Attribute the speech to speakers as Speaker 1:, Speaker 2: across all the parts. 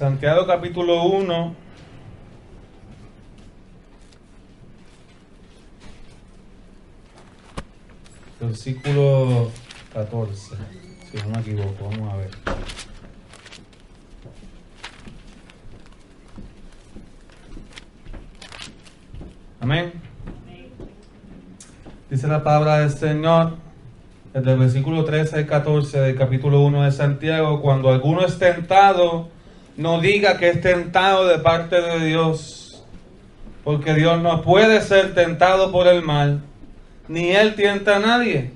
Speaker 1: Santiago capítulo 1, versículo 14, si no me equivoco, vamos a ver. Amén. Dice la palabra del Señor, desde el versículo 13 al 14 del capítulo 1 de Santiago: cuando alguno es tentado, no diga que es tentado de parte de Dios, porque Dios no puede ser tentado por el mal, ni Él tienta a nadie.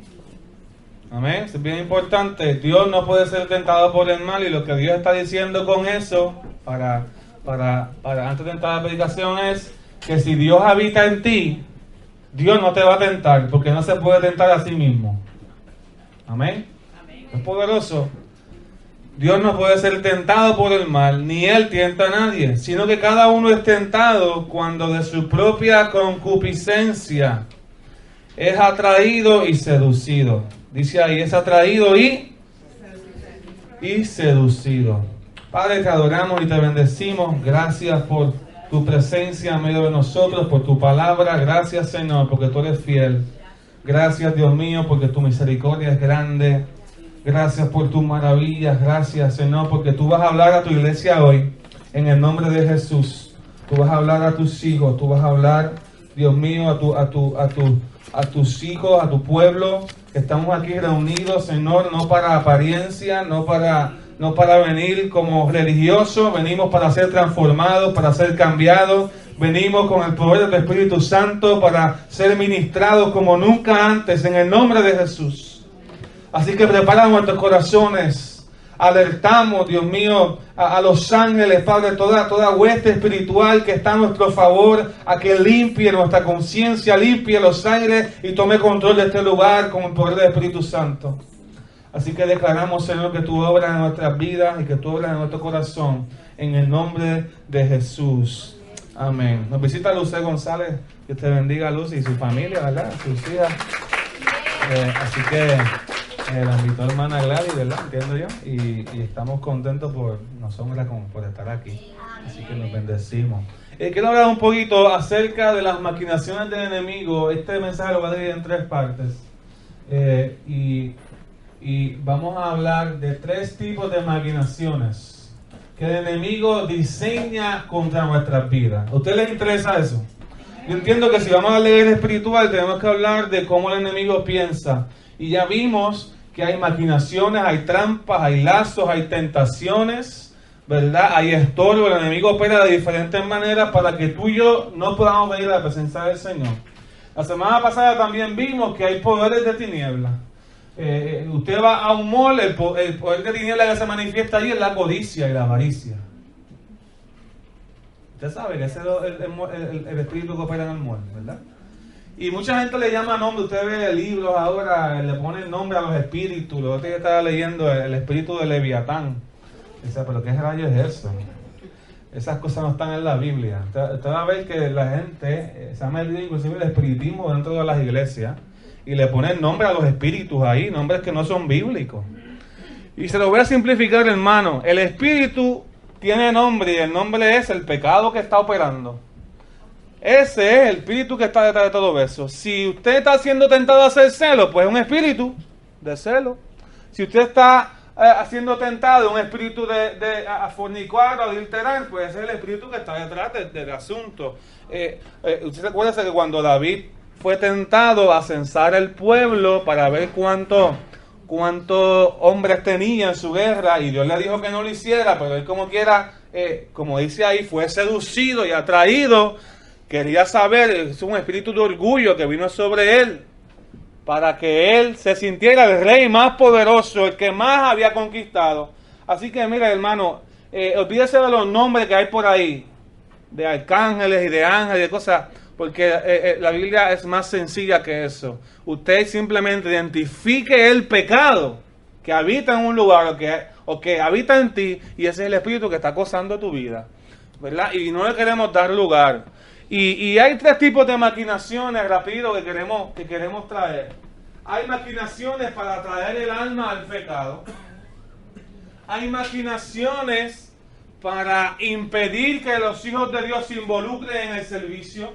Speaker 1: Amén. Es bien importante. Dios no puede ser tentado por el mal, y lo que Dios está diciendo con eso, para antes de entrar a la predicación, es que si Dios habita en ti, Dios no te va a tentar, porque no se puede tentar a sí mismo. Amén. Es poderoso. Dios no puede ser tentado por el mal, ni Él tienta a nadie, sino que cada uno es tentado cuando de su propia concupiscencia es atraído y seducido. Dice ahí, es atraído y seducido. Padre, te adoramos y te bendecimos. Gracias por tu presencia en medio de nosotros, por tu palabra. Gracias, Señor, porque tú eres fiel. Gracias, Dios mío, porque tu misericordia es grande. Gracias por tus maravillas. Gracias, Señor, porque tú vas a hablar a tu iglesia hoy en el nombre de Jesús. Tú vas a hablar a tus hijos. Tú vas a hablar, Dios mío, a tus hijos, a tu pueblo. Estamos aquí reunidos, Señor, no para apariencia, no para venir como religiosos. Venimos para ser transformados, para ser cambiados. Venimos con el poder del Espíritu Santo para ser ministrados como nunca antes, en el nombre de Jesús. Así que prepara nuestros corazones. Alertamos, Dios mío, a los ángeles, Padre, toda hueste espiritual que está a nuestro favor, a que limpie nuestra conciencia, limpie los aires y tome control de este lugar con el poder del Espíritu Santo. Así que declaramos, Señor, que tú obras en nuestras vidas y que tú obras en nuestro corazón, en el nombre de Jesús. Amén. Nos visita Luce González. Que te bendiga, Luz, y su familia, ¿verdad? Sus hijas. Así que la invitó hermana Gladys, ¿verdad? Entiendo yo. Y estamos contentos por estar aquí. Así que nos bendecimos. Quiero hablar un poquito acerca de las maquinaciones del enemigo. Este mensaje lo voy a dividir en 3 partes. Y vamos a hablar de 3 tipos de maquinaciones que el enemigo diseña contra nuestras vidas. ¿A usted les interesa eso? Yo entiendo que si vamos a leer espiritual, tenemos que hablar de cómo el enemigo piensa. Y ya vimos que hay maquinaciones, hay trampas, hay lazos, hay tentaciones, ¿verdad? Hay estorbo. El enemigo opera de diferentes maneras para que tú y yo no podamos venir a la presencia del Señor. La semana pasada también vimos que hay poderes de tinieblas. Usted va a un mall, el poder de tiniebla que se manifiesta ahí es la codicia y la avaricia. Usted sabe que ese es el espíritu que opera en el mall, ¿verdad? Y mucha gente le llama nombre. Usted ve libros ahora, le ponen nombre a los espíritus. Lo otro día estaba leyendo el espíritu de Leviatán. Dice, pero ¿qué rayo es eso? Esas cosas no están en la Biblia. Usted va a ver que la gente se ha metido inclusive el espiritismo dentro de las iglesias y le ponen nombre a los espíritus ahí, nombres que no son bíblicos. Y se lo voy a simplificar, hermano. El espíritu tiene nombre y el nombre es el pecado que está operando. Ese es el espíritu que está detrás de todo eso. Si usted está siendo tentado a hacer celo, pues es un espíritu de celo. Si usted está siendo tentado, un espíritu a fornicar o adulterar, pues ese es el espíritu que está detrás del asunto. Usted se acuerda que cuando David fue tentado a censar el pueblo para ver cuántos hombres tenía en su guerra, y Dios le dijo que no lo hiciera, pero él como quiera, como dice ahí, fue seducido y atraído. Quería saber, es un espíritu de orgullo que vino sobre él, para que él se sintiera el rey más poderoso, el que más había conquistado. Así que mira, hermano, olvídese de los nombres que hay por ahí, de arcángeles y de ángeles y de cosas, porque la Biblia es más sencilla que eso. Usted simplemente identifique el pecado que habita en un lugar o que habita en ti, y ese es el espíritu que está acosando tu vida, ¿verdad? Y no le queremos dar lugar. Y hay 3 tipos de maquinaciones, rápido, que queremos traer. Hay maquinaciones para traer el alma al pecado. Hay maquinaciones para impedir que los hijos de Dios se involucren en el servicio.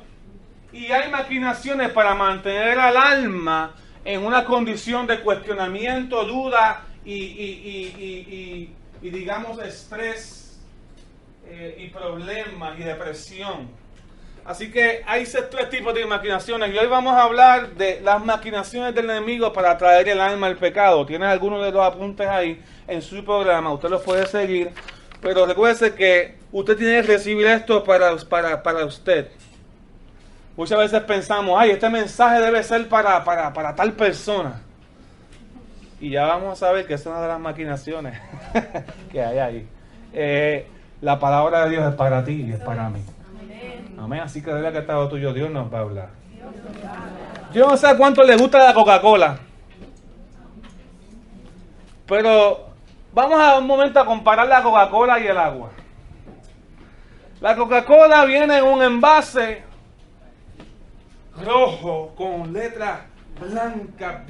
Speaker 1: Y hay maquinaciones para mantener al alma en una condición de cuestionamiento, duda y digamos estrés y problemas y depresión. Así que hay tres tipos de maquinaciones y hoy vamos a hablar de las maquinaciones del enemigo para atraer el alma al pecado. Tienes algunos de los apuntes ahí en su programa, usted los puede seguir, pero recuerde que usted tiene que recibir esto para usted. Muchas veces pensamos, ay, este mensaje debe ser para tal persona. Y ya vamos a ver que es una de las maquinaciones que hay ahí. La palabra de Dios es para ti y es para mí. Amén. Así que debe que está tuyo, Dios nos va a hablar. Yo no sé cuánto le gusta la Coca-Cola, pero vamos a un momento a comparar la Coca-Cola y el agua. La Coca-Cola viene en un envase rojo con letras blancas,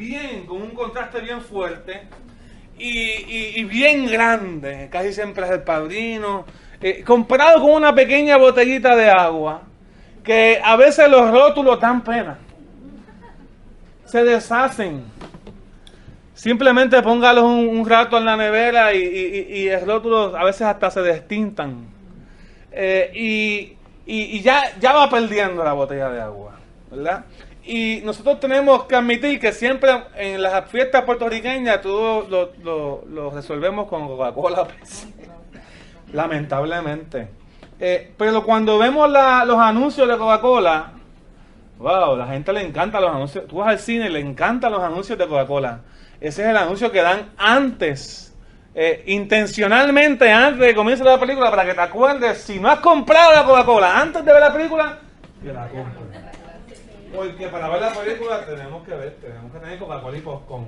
Speaker 1: con un contraste bien fuerte y bien grande, casi siempre es el Padrino, comparado con una pequeña botellita de agua, que a veces los rótulos dan pena, se deshacen. Simplemente póngalos un rato en la nevera y el rótulo a veces hasta se destintan. Y ya va perdiendo la botella de agua, ¿verdad? Y nosotros tenemos que admitir que siempre en las fiestas puertorriqueñas todo lo resolvemos con Coca-Cola, lamentablemente. Pero cuando vemos los anuncios de Coca-Cola, wow, la gente le encanta los anuncios. Tú vas al cine y le encantan los anuncios de Coca-Cola. Ese es el anuncio que dan antes, intencionalmente antes de que comience la película, para que te acuerdes, si no has comprado la Coca-Cola antes de ver la película, que la compres. Porque para ver la película tenemos que tener Coca-Cola y popcorn.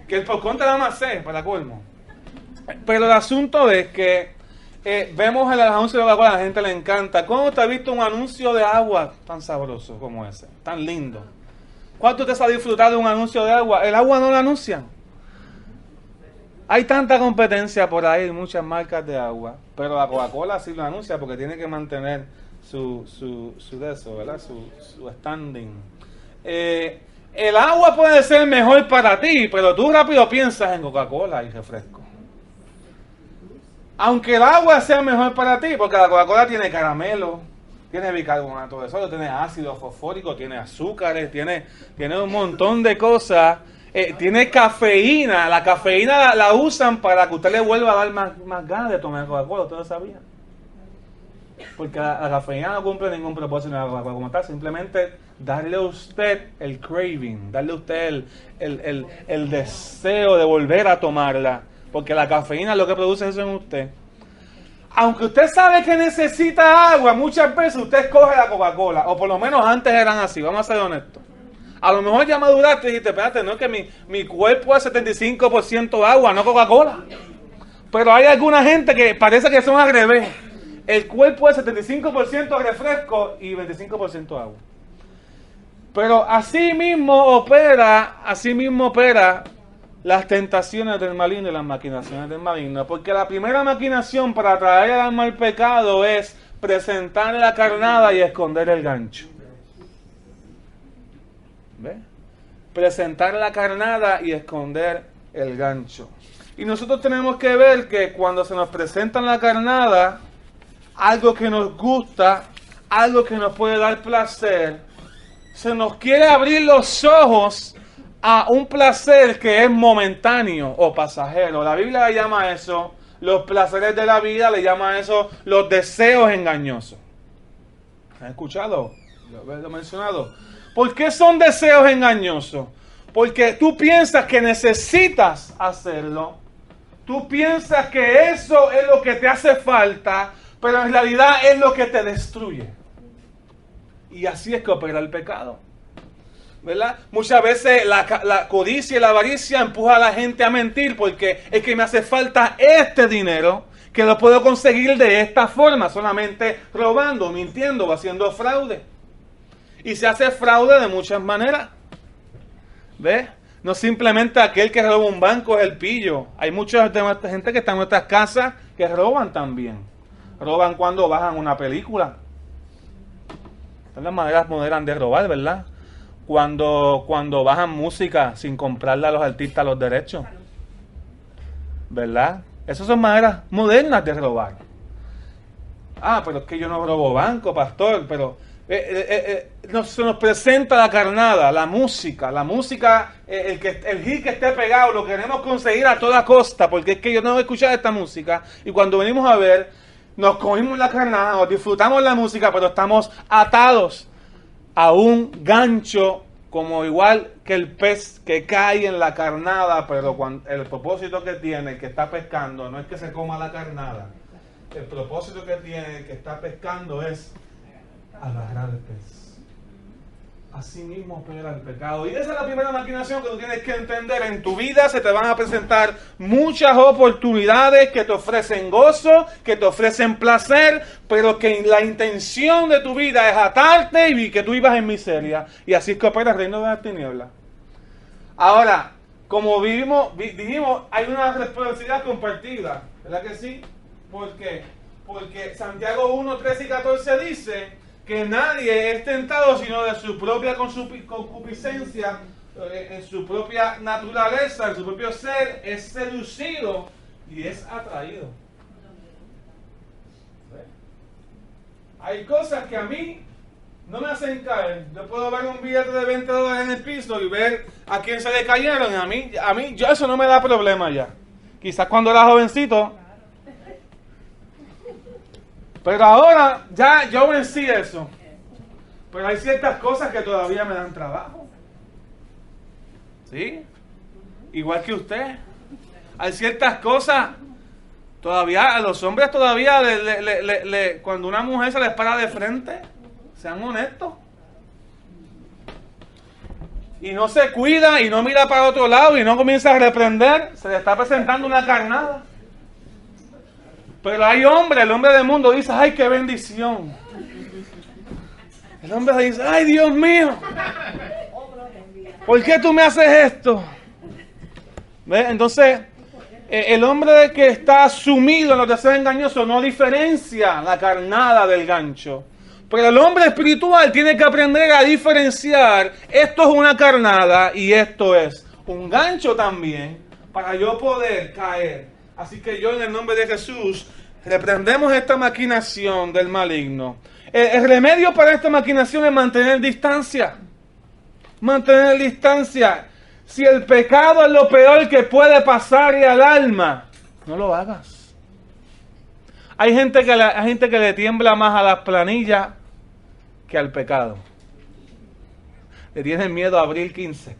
Speaker 1: Que el popcorn te da más sed, para colmo. Pero el asunto es que vemos en el anuncio de Coca-Cola, a la gente le encanta. ¿Cuándo te has visto un anuncio de agua tan sabroso como ese? Tan lindo. ¿Cuánto te has disfrutado de un anuncio de agua? El agua no la anuncian. Hay tanta competencia por ahí, muchas marcas de agua. Pero la Coca-Cola sí lo anuncia porque tiene que mantener su de eso, ¿verdad? Su standing. El agua puede ser mejor para ti, pero tú rápido piensas en Coca-Cola y refresco. Aunque el agua sea mejor para ti, porque la Coca-Cola tiene caramelo, tiene bicarbonato de sodio, tiene ácido fosfórico, tiene azúcares, tiene un montón de cosas. Tiene cafeína. La cafeína la usan para que usted le vuelva a dar más ganas de tomar Coca-Cola. ¿Ustedes sabían? Porque la cafeína no cumple ningún propósito en la Coca-Cola como tal. Simplemente darle a usted el craving, darle a usted el deseo de volver a tomarla. Porque la cafeína lo que produce eso en usted. Aunque usted sabe que necesita agua, muchas veces usted escoge la Coca-Cola. O por lo menos antes eran así, vamos a ser honestos. A lo mejor ya maduraste y dijiste, espérate, no es que mi cuerpo es 75% agua, no Coca-Cola. Pero hay alguna gente que parece que son al revés. El cuerpo es 75% refresco y 25% agua. Pero así mismo opera las tentaciones del maligno y las maquinaciones del maligno. Porque la primera maquinación para atraer al alma al pecado es presentar la carnada y esconder el gancho. ¿Ve? Presentar la carnada y esconder el gancho. Y nosotros tenemos que ver que cuando se nos presenta la carnada, algo que nos gusta, algo que nos puede dar placer, se nos quiere abrir los ojos a un placer que es momentáneo o pasajero. La Biblia le llama a eso los placeres de la vida, le llama a eso los deseos engañosos. ¿Han escuchado? Lo he mencionado. ¿Por qué son deseos engañosos? Porque tú piensas que necesitas hacerlo. Tú piensas que eso es lo que te hace falta, pero en realidad es lo que te destruye. Y así es que opera el pecado, ¿verdad? Muchas veces la codicia y la avaricia empuja a la gente a mentir porque es que me hace falta este dinero que lo puedo conseguir de esta forma, solamente robando, mintiendo o haciendo fraude. Y se hace fraude de muchas maneras. ¿Ves? No simplemente aquel que roba un banco es el pillo. Hay mucha gente que está en nuestras casas que roban también. Roban cuando bajan una película. Son las maneras modernas de robar, ¿verdad? Cuando bajan música sin comprarle a los artistas los derechos. ¿Verdad? Esas son maneras modernas de robar. Ah, pero es que yo no robo banco, pastor, pero se nos presenta la carnada, la música, el hit que esté pegado, lo queremos conseguir a toda costa, porque es que yo no voy a escuchar esta música, y cuando venimos a ver, nos comimos la carnada, nos disfrutamos la música, pero estamos atados a un gancho, como igual que el pez que cae en la carnada, pero el propósito que tiene el que está pescando no es que se coma la carnada. El propósito que tiene el que está pescando es agarrar el pez. Así mismo opera el pecado. Y esa es la primera maquinación que tú tienes que entender. En tu vida se te van a presentar muchas oportunidades que te ofrecen gozo, que te ofrecen placer, pero que la intención de tu vida es atarte y que tú vivas en miseria. Y así es que opera el reino de las tinieblas. Ahora, como dijimos, hay una responsabilidad compartida, ¿verdad que sí? ¿Por qué? Porque Santiago 1, 13 y 14 dice que nadie es tentado sino de su propia concupiscencia, en su propia naturaleza, en su propio ser, es seducido y es atraído. ¿Ves? Hay cosas que a mí no me hacen caer. Yo puedo ver un billete de $20 en el piso y ver a quién se le cayeron. A mí eso no me da problema ya. Quizás cuando era jovencito. Pero ahora ya yo vencí eso. Pero hay ciertas cosas que todavía me dan trabajo. ¿Sí? Igual que usted. Hay ciertas cosas todavía, a los hombres todavía, cuando una mujer se les para de frente, sean honestos. Y no se cuida y no mira para otro lado y no comienza a reprender, se le está presentando una carnada. Pero hay hombres, el hombre del mundo dice, ¡ay, qué bendición! El hombre dice, ¡ay, Dios mío! ¿Por qué tú me haces esto? ¿Ves? Entonces, el hombre que está sumido en los deseos engañosos no diferencia la carnada del gancho. Pero el hombre espiritual tiene que aprender a diferenciar, esto es una carnada y esto es un gancho también, para yo poder caer. Así que yo en el nombre de Jesús reprendemos esta maquinación del maligno. El remedio para esta maquinación es mantener distancia. Mantener distancia. Si el pecado es lo peor que puede pasarle al alma, no lo hagas. Hay gente que le tiembla más a las planillas que al pecado. Le tienen miedo a abril 15.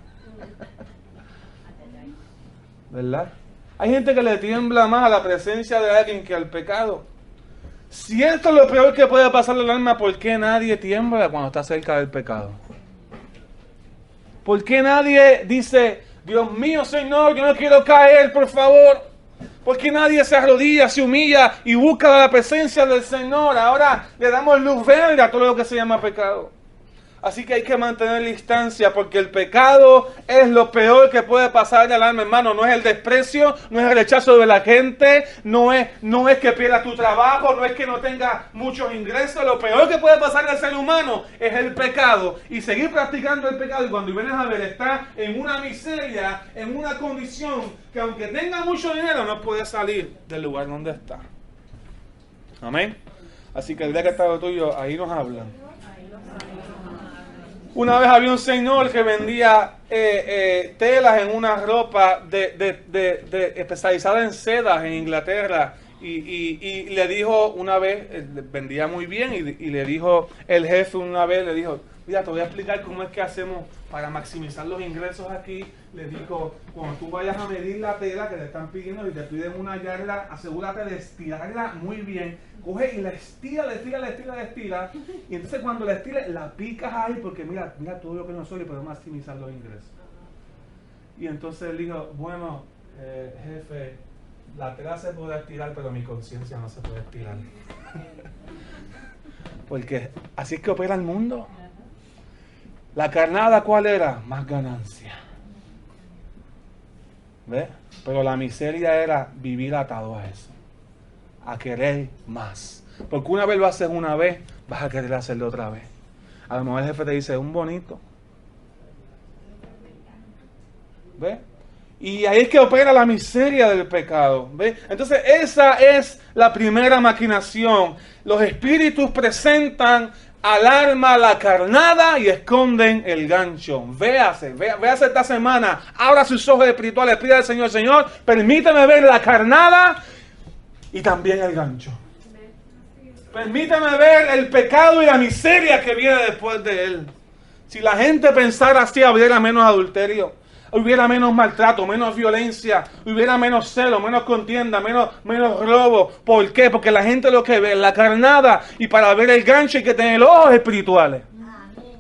Speaker 1: ¿Verdad? Hay gente que le tiembla más a la presencia de alguien que al pecado. Si esto es lo peor que puede pasarle al alma, ¿por qué nadie tiembla cuando está cerca del pecado? ¿Por qué nadie dice, Dios mío, Señor, yo no quiero caer, por favor? ¿Por qué nadie se arrodilla, se humilla y busca la presencia del Señor? Ahora le damos luz verde a todo lo que se llama pecado. Así que hay que mantener distancia porque el pecado es lo peor que puede pasar al alma, hermano. No es el desprecio, no es el rechazo de la gente, no es que pierdas tu trabajo, no es que no tengas muchos ingresos. Lo peor que puede pasar al ser humano es el pecado y seguir practicando el pecado. Y cuando vienes a ver, está en una miseria, en una condición que aunque tenga mucho dinero no puede salir del lugar donde está. Amén. Así que el día que está lo tuyo, ahí nos hablan. Una vez había un señor que vendía telas en una ropa especializada en sedas en Inglaterra y le dijo una vez, vendía muy bien y le dijo el jefe una vez, le dijo, mira, te voy a explicar cómo es que hacemos para maximizar los ingresos aquí. Le dijo, cuando tú vayas a medir la tela que te están pidiendo y te piden una yarda, asegúrate de estirarla muy bien. Coge y la estira. Y entonces cuando la estires, la picas ahí porque mira todo lo que nosotros le podemos maximizar los ingresos. Y entonces él dijo, bueno, jefe, la tela se puede estirar, pero mi conciencia no se puede estirar. Porque así es que opera el mundo. La carnada, ¿cuál era? Más ganancia. ¿Ves? Pero la miseria era vivir atado a eso. a querer más. Porque una vez lo haces una vez, vas a querer hacerlo otra vez. A lo mejor el jefe te dice, un bonito. ¿Ves? Y ahí es que opera la miseria del pecado. ¿Ves? Entonces esa es la primera maquinación. Los espíritus presentan al alma la carnada y esconden el gancho. Véase esta semana. Abra sus ojos espirituales. Pida al Señor, Señor, permíteme ver la carnada y también el gancho. Permíteme ver el pecado y la miseria que viene después de él. Si la gente pensara así, habría menos adulterio, hubiera menos maltrato, menos violencia, hubiera menos celo, menos contienda, menos robo. ¿Por qué? Porque la gente lo que ve es la carnada, y para ver el gancho hay que tener ojos espirituales.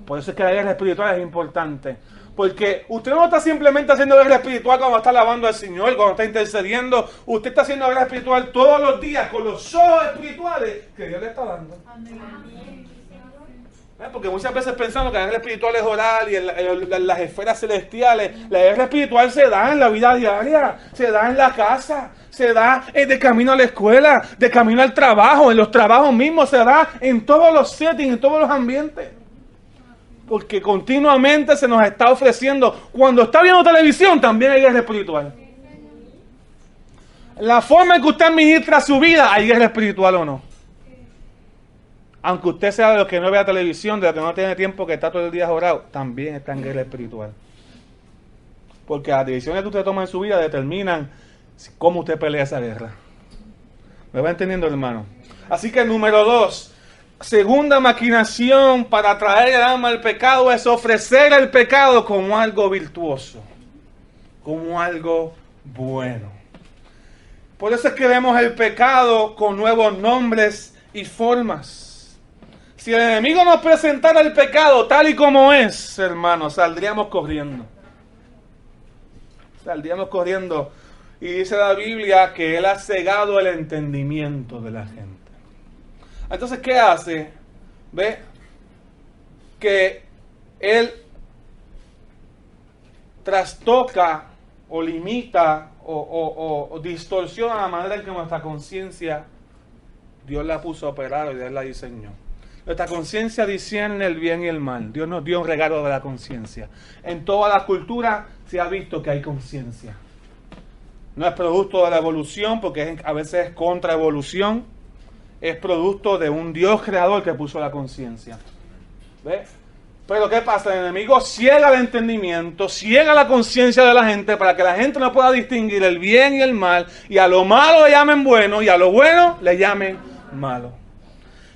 Speaker 1: Por eso es que la guerra espiritual es importante. Porque usted no está simplemente haciendo guerra espiritual cuando está alabando al Señor, cuando está intercediendo. Usted está haciendo guerra espiritual todos los días con los ojos espirituales que Dios le está dando. Porque muchas veces pensamos que la guerra espiritual es oral y en las esferas celestiales. La guerra espiritual se da en la vida diaria, se da en la casa, se da de camino a la escuela, de camino al trabajo, en los trabajos mismos, se da en todos los settings, en todos los ambientes. Porque continuamente se nos está ofreciendo, cuando está viendo televisión, también hay guerra espiritual. La forma en que usted administra su vida, ¿hay guerra espiritual o no? Aunque usted sea de los que no vea televisión, de los que no tiene tiempo, que está todo el día orado, también está en guerra espiritual. Porque las decisiones que usted toma en su vida determinan cómo usted pelea esa guerra. ¿Me va entendiendo, hermano? Así que número 2, segunda maquinación para atraer el alma al pecado es ofrecer el pecado como algo virtuoso, como algo bueno. Por eso es que vemos el pecado con nuevos nombres y formas. Si el enemigo nos presentara el pecado tal y como es, hermanos, saldríamos corriendo. Saldríamos corriendo. Y dice la Biblia que Él ha cegado el entendimiento de la gente. Entonces, ¿qué hace? ¿Ve? Que Él trastoca o limita o distorsiona la manera en que nuestra conciencia Dios la puso a operar y Dios la diseñó. Nuestra conciencia discierne el bien y el mal. Dios nos dio un regalo de la conciencia. En toda la cultura se ha visto que hay conciencia. No es producto de la evolución, porque a veces es contra evolución. Es producto de un Dios creador que puso la conciencia. ¿Ves? Pero ¿qué pasa? El enemigo ciega el entendimiento, ciega la conciencia de la gente para que la gente no pueda distinguir el bien y el mal, y a lo malo le llamen bueno y a lo bueno le llamen malo.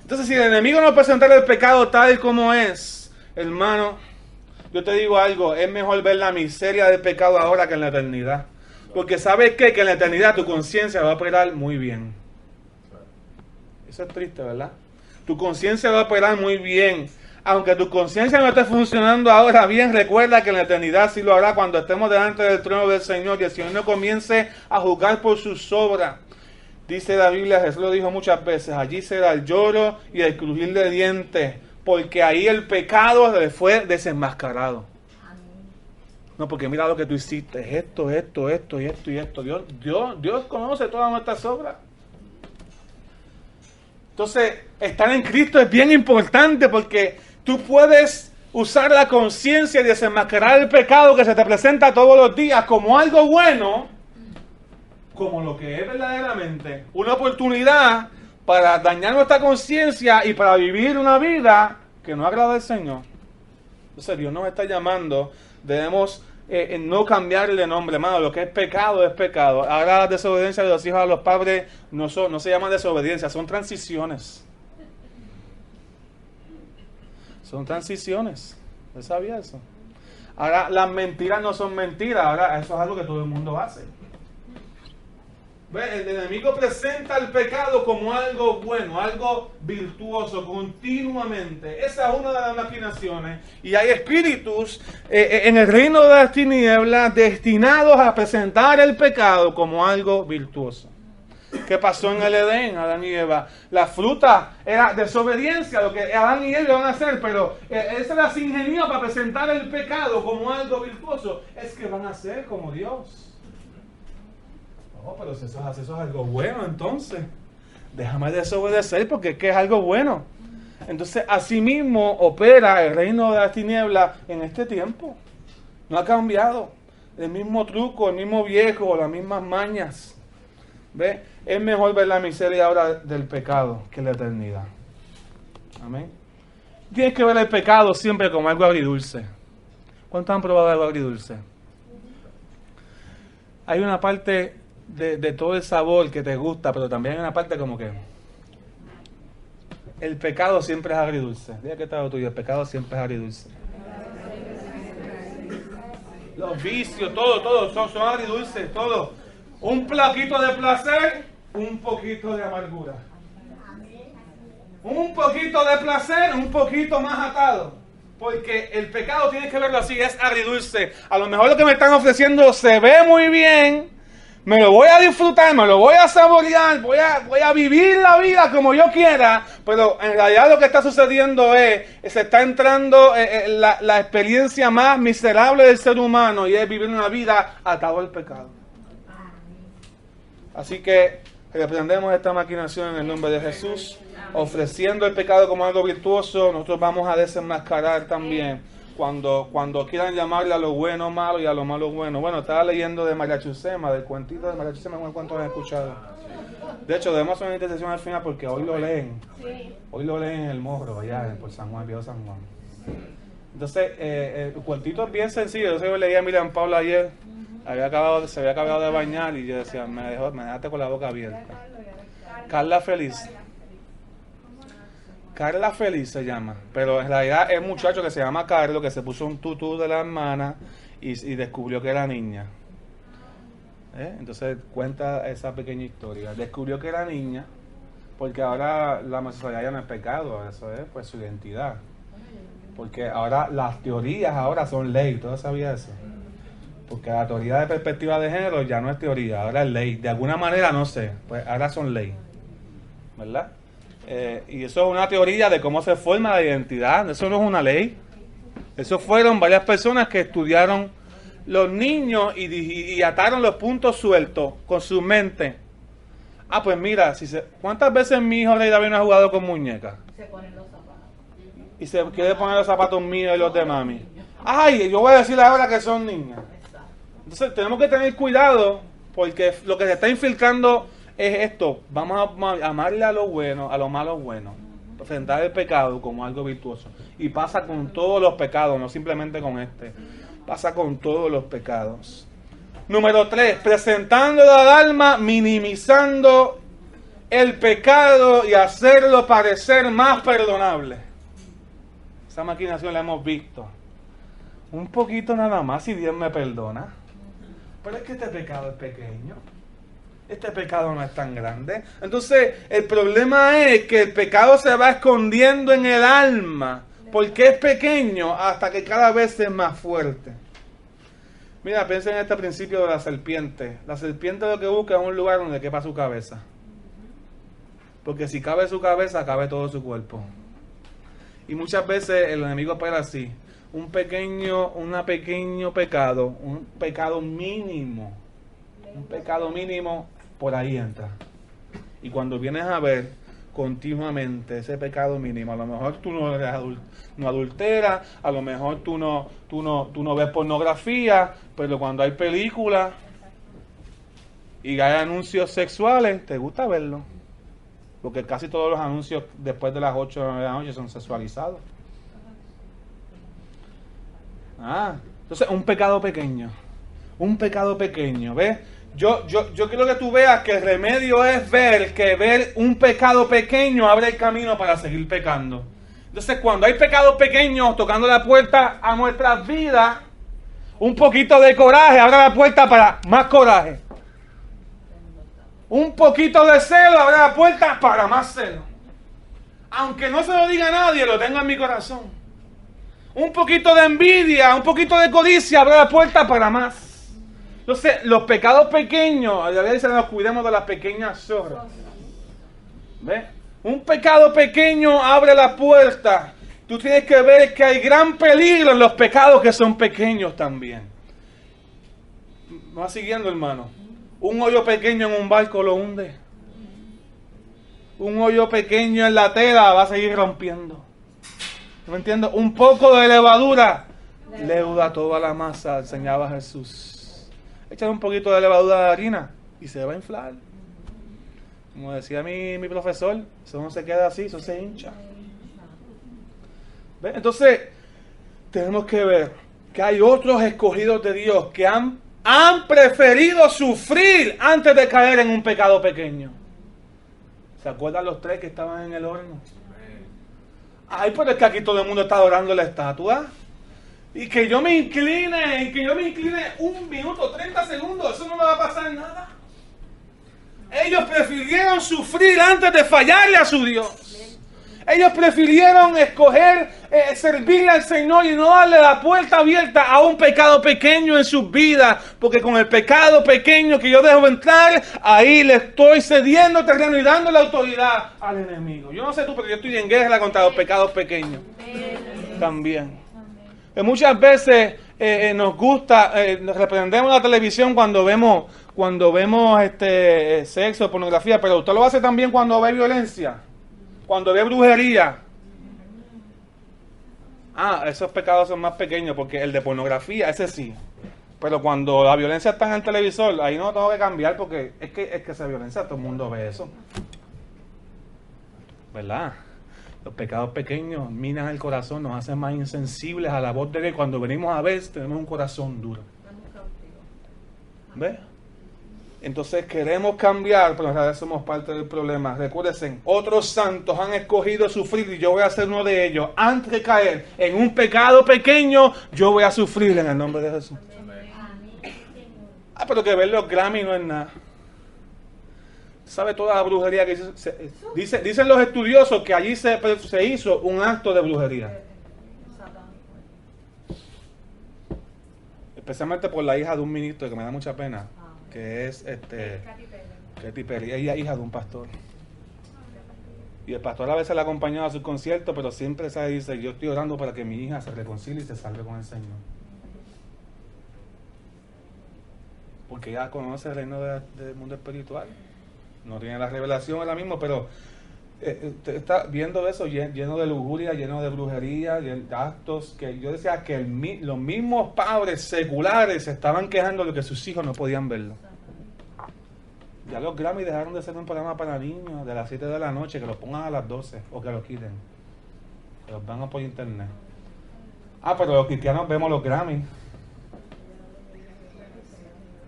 Speaker 1: Entonces, si el enemigo nos presenta el pecado tal como es, hermano, yo te digo algo, es mejor ver la miseria del pecado ahora que en la eternidad. Porque ¿sabes qué? Que en la eternidad tu conciencia va a operar muy bien. Eso es triste, ¿verdad? Tu conciencia va a operar muy bien. Aunque tu conciencia no esté funcionando ahora bien, recuerda que en la eternidad sí lo hará cuando estemos delante del trono del Señor y el Señor no comience a juzgar por sus obras. Dice la Biblia, Jesús lo dijo muchas veces, allí será el lloro y el crujir de dientes, porque ahí el pecado le fue desenmascarado. No, porque mira lo que tú hiciste, esto y esto. Dios conoce todas nuestras obras. Entonces, estar en Cristo es bien importante porque tú puedes usar la conciencia y desenmascarar el pecado que se te presenta todos los días como algo bueno, como lo que es verdaderamente una oportunidad para dañar nuestra conciencia y para vivir una vida que no agrada al Señor. Entonces Dios nos está llamando, debemos no cambiarle nombre, hermano. Lo que es pecado es pecado. Ahora la desobediencia de los hijos a los padres no se llama desobediencia, son transiciones. Son transiciones. ¿Usted sabía eso? Ahora las mentiras no son mentiras, ahora eso es algo que todo el mundo hace. El enemigo presenta el pecado como algo bueno, algo virtuoso, continuamente. Esa es una de las maquinaciones. Y hay espíritus en el reino de las tinieblas destinados a presentar el pecado como algo virtuoso. ¿Qué pasó en el Edén, Adán y Eva? La fruta era desobediencia, lo que Adán y Eva iban a hacer, pero esa era se ingenió para presentar el pecado como algo virtuoso. Es que van a ser como Dios. Oh, pero eso es algo bueno entonces. déjame desobedecer porque es que es algo bueno. Entonces, asimismo opera el reino de las tinieblas en este tiempo. No ha cambiado. El mismo truco, el mismo viejo, las mismas mañas. ¿Ve? Es mejor ver la miseria ahora del pecado que la eternidad. Amén. Tienes que ver el pecado siempre como algo agridulce. ¿Cuántos han probado algo agridulce? Hay una parte de todo el sabor que te gusta, pero también hay una parte como que el pecado siempre es agridulce. Diga que está lo tuyo, el pecado siempre es agridulce. Los vicios, todo son agridulces, todo. Un plaquito de placer, un poquito de amargura. Un poquito de placer, un poquito más atado. Porque el pecado, tienes que verlo así, es agridulce. A lo mejor lo que me están ofreciendo se ve muy bien, me lo voy a disfrutar, me lo voy a saborear, voy a vivir la vida como yo quiera, pero en realidad lo que está sucediendo se está entrando la experiencia más miserable del ser humano, y es vivir una vida atado al pecado. Así que reprendemos esta maquinación en el nombre de Jesús, ofreciendo el pecado como algo virtuoso. Nosotros vamos a desenmascarar también cuando quieran llamarle a lo bueno malo y a lo malo bueno. Bueno, estaba leyendo de María Chusema, del cuentito de María Chusema, ¿cuántos han escuchado? De hecho, debemos hacer una intercesión al final porque hoy lo leen. Hoy lo leen en el Morro, allá por San Juan, Viejo San Juan. Entonces, el cuentito es bien sencillo. Yo leía a Miriam Paula ayer, se había acabado de bañar y yo decía, me dejaste con la boca abierta. Carla Feliz se llama, pero en realidad es un muchacho que se llama Carlos, que se puso un tutú de la hermana y descubrió que era niña. Entonces cuenta esa pequeña historia. Descubrió que era niña porque ahora la homosexualidad ya no es pecado, eso es pues su identidad. Porque ahora las teorías ahora son ley, ¿tú sabías eso? Porque la teoría de perspectiva de género ya no es teoría, ahora es ley. De alguna manera, no sé, pues ahora son ley, ¿verdad? Y eso es una teoría de cómo se forma la identidad. Eso no es una ley. Eso fueron varias personas que estudiaron los niños y ataron los puntos sueltos con su mente. Ah, pues mira, ¿cuántas veces mi hijo Rey David no ha jugado con muñecas?
Speaker 2: Se ponen los zapatos.
Speaker 1: Y se quiere poner los zapatos míos y los de mami. Ay, yo voy a decirle ahora que son niñas. Entonces tenemos que tener cuidado porque lo que se está infiltrando es esto. Vamos a amarle a lo bueno, a lo malo bueno. Presentar el pecado como algo virtuoso. Y pasa con todos los pecados, no simplemente con este. Pasa con todos los pecados. Número 3, presentando al alma, minimizando el pecado y hacerlo parecer más perdonable. Esa maquinación la hemos visto. Un poquito nada más y Dios me perdona. Pero es que este pecado es pequeño. Este pecado no es tan grande. Entonces, el problema es que el pecado se va escondiendo en el alma. Porque es pequeño hasta que cada vez es más fuerte. Mira, piensa en este principio de la serpiente. La serpiente lo que busca es un lugar donde quepa su cabeza. Porque si cabe su cabeza, cabe todo su cuerpo. Y muchas veces el enemigo opera así. Un pequeño pecado, un pecado mínimo. Un pecado mínimo, por ahí entra. Y cuando vienes a ver continuamente ese pecado mínimo, a lo mejor tú no adulteras, a lo mejor tú no ves pornografía, pero cuando hay películas y hay anuncios sexuales, te gusta verlo. Porque casi todos los anuncios después de las 8 de la noche son sexualizados. Entonces un pecado pequeño, ¿ves? Yo quiero que tú veas que el remedio es ver un pecado pequeño abre el camino para seguir pecando. Entonces cuando hay pecados pequeños tocando la puerta a nuestras vidas, un poquito de coraje abre la puerta para más coraje. Un poquito de celo abre la puerta para más celo. Aunque no se lo diga a nadie, lo tengo en mi corazón. Un poquito de envidia, un poquito de codicia abre la puerta para más. Entonces, los pecados pequeños, a veces nos cuidemos de las pequeñas zorras. ¿Ves? Un pecado pequeño abre la puerta. Tú tienes que ver que hay gran peligro en los pecados que son pequeños también. ¿Me vas siguiendo, hermano? Un hoyo pequeño en un barco lo hunde. un hoyo pequeño en la tela va a seguir rompiendo. ¿No me entiendo? Un poco de levadura leuda toda la masa, enseñaba Jesús. Échale un poquito de levadura de harina y se va a inflar. Como decía mi profesor, eso no se queda así, eso se hincha. ¿Ven? Entonces, tenemos que ver que hay otros escogidos de Dios que han preferido sufrir antes de caer en un pecado pequeño. ¿Se acuerdan los 3 que estaban en el horno? Ay, pero es que aquí todo el mundo está adorando la estatua. Y que yo me incline 1 minuto, 30 segundos, eso no me va a pasar nada. Ellos prefirieron sufrir antes de fallarle a su Dios. Ellos prefirieron escoger servirle al Señor y no darle la puerta abierta a un pecado pequeño en sus vidas. Porque con el pecado pequeño que yo dejo entrar, ahí le estoy cediendo terreno y dando la autoridad al enemigo. Yo no sé tú, pero yo estoy en guerra contra los pecados pequeños. También. Muchas veces nos gusta, nos reprendemos la televisión cuando vemos sexo, pornografía, pero usted lo hace también cuando ve violencia. Cuando ve brujería. Esos pecados son más pequeños porque el de pornografía, ese sí. Pero cuando la violencia está en el televisor, ahí no tengo que cambiar porque es que esa violencia, todo el mundo ve eso. ¿Verdad? Los pecados pequeños minan el corazón, nos hacen más insensibles a la voz de Dios. Cuando venimos a ver, tenemos un corazón duro. ¿Ves? Entonces queremos cambiar, pero en realidad somos parte del problema. Recuérdense, otros santos han escogido sufrir y yo voy a ser uno de ellos. Antes de caer en un pecado pequeño, yo voy a sufrir en el nombre de Jesús. Pero que ver los Grammy no es nada. ¿Sabe toda la brujería que dicen los estudiosos que allí se hizo un acto de brujería? Especialmente por la hija de un ministro que me da mucha pena. Que es Katy Perry. Ella es hija de un pastor. Y el pastor a veces la acompañaba a sus conciertos, pero siempre se dice: yo estoy orando para que mi hija se reconcilie y se salve con el Señor. Porque ella conoce el reino del mundo espiritual. No tiene la revelación ahora mismo, pero usted está viendo eso lleno de lujuria, lleno de brujería, de actos que yo decía que los mismos padres seculares se estaban quejando de que sus hijos no podían verlo. Ya los Grammy dejaron de ser un programa para niños de las 7 de la noche, que los pongan a las 12 o que los quiten, que los van a por internet. Pero los cristianos vemos los Grammy.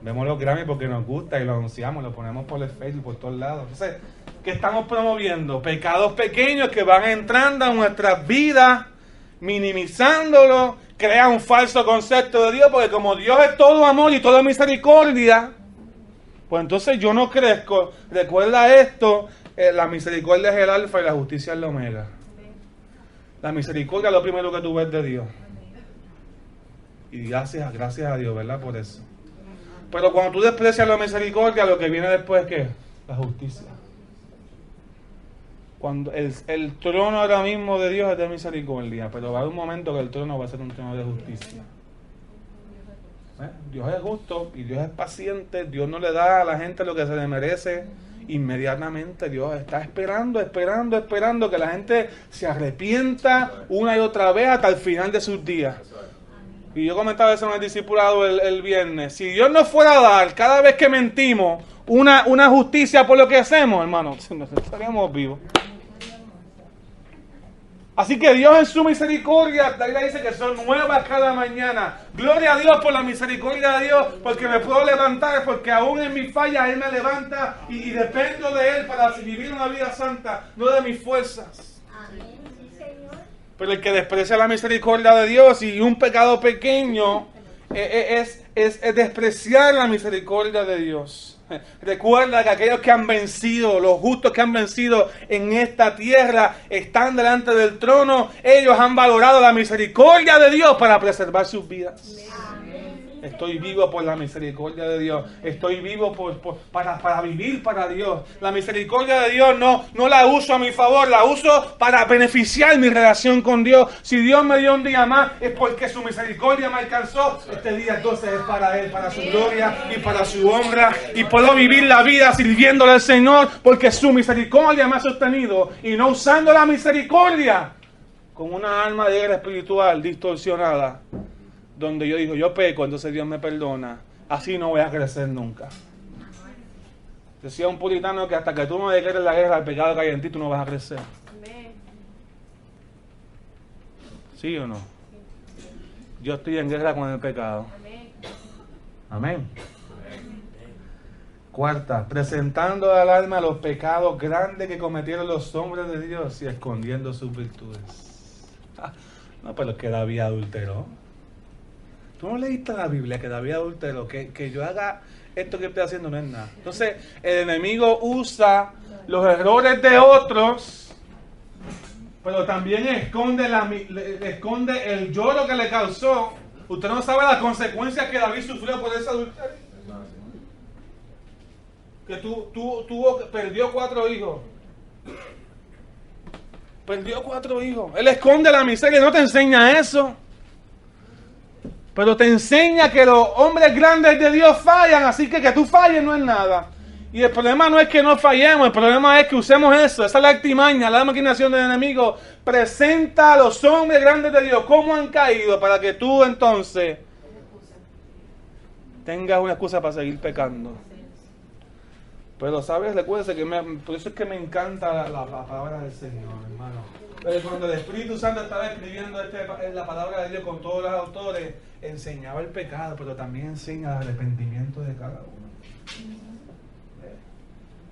Speaker 1: Vemos los Grammy porque nos gusta y lo anunciamos, lo ponemos por el Facebook, por todos lados. Entonces, ¿qué estamos promoviendo? Pecados pequeños que van entrando a nuestras vidas, minimizándolo, crea un falso concepto de Dios, porque como Dios es todo amor y toda misericordia, pues entonces yo no crezco. Recuerda esto, la misericordia es el alfa y la justicia es la omega. La misericordia es lo primero que tú ves de Dios. Y gracias a Dios, ¿verdad? Por eso. Pero cuando tú desprecias la misericordia, lo que viene después es ¿qué? La justicia. Cuando el trono ahora mismo de Dios es de misericordia, pero va a haber un momento que el trono va a ser un trono de justicia. Dios es justo y Dios es paciente. Dios no le da a la gente lo que se le merece inmediatamente. Dios está esperando que la gente se arrepienta una y otra vez hasta el final de sus días. Y yo comentaba eso en el discipulado el viernes. Si Dios nos fuera a dar cada vez que mentimos una justicia por lo que hacemos, hermano, estaríamos vivos. Así que Dios en su misericordia, la Biblia dice que son nuevas cada mañana. Gloria a Dios por la misericordia de Dios, porque me puedo levantar, porque aún en mis fallas Él me levanta y dependo de Él para vivir una vida santa, no de mis fuerzas. Amén. Pero el que desprecia la misericordia de Dios y un pecado pequeño es despreciar la misericordia de Dios. Recuerda que aquellos que han vencido, los justos que han vencido en esta tierra, están delante del trono. Ellos han valorado la misericordia de Dios para preservar sus vidas. Estoy vivo por la misericordia de Dios. Estoy vivo para vivir para Dios. La misericordia de Dios no la uso a mi favor, la uso para beneficiar mi relación con Dios. Si Dios me dio un día más, es porque su misericordia me alcanzó. Este día entonces es para Él, para su gloria y para su honra. Y puedo vivir la vida sirviéndole al Señor porque su misericordia me ha sostenido. Y no usando la misericordia con una alma de guerra espiritual distorsionada, donde yo digo, yo peco, entonces Dios me perdona. Así no voy a crecer nunca. Decía un puritano que hasta que tú no declares la guerra al pecado que hay en ti, tú no vas a crecer. ¿Sí o no? Yo estoy en guerra con el pecado. Amén. Cuarta, presentando al alma los pecados grandes que cometieron los hombres de Dios y escondiendo sus virtudes. No, pero es que David adulteró. ¿Tú no leíste en la Biblia que David adulteró? Que yo haga esto que estoy haciendo no es nada. Entonces, el enemigo usa los errores de otros, pero también esconde el lloro que le causó. Usted no sabe las consecuencias que David sufrió por ese adulterio. Que perdió 4 hijos. Perdió 4 hijos. Él esconde la miseria, no te enseña eso. Pero te enseña que los hombres grandes de Dios fallan, así que tú falles no es nada. Y el problema no es que no fallemos, el problema es que usemos eso. Esa es la artimaña, la maquinación del enemigo. Presenta a los hombres grandes de Dios cómo han caído para que tú entonces tengas una excusa para seguir pecando. Pero, ¿sabes? Recuérdese que por eso es que me encanta la palabra del Señor, hermano. Cuando el Espíritu Santo estaba escribiendo la palabra de Dios con todos los autores, enseñaba el pecado, pero también enseña el arrepentimiento de cada uno.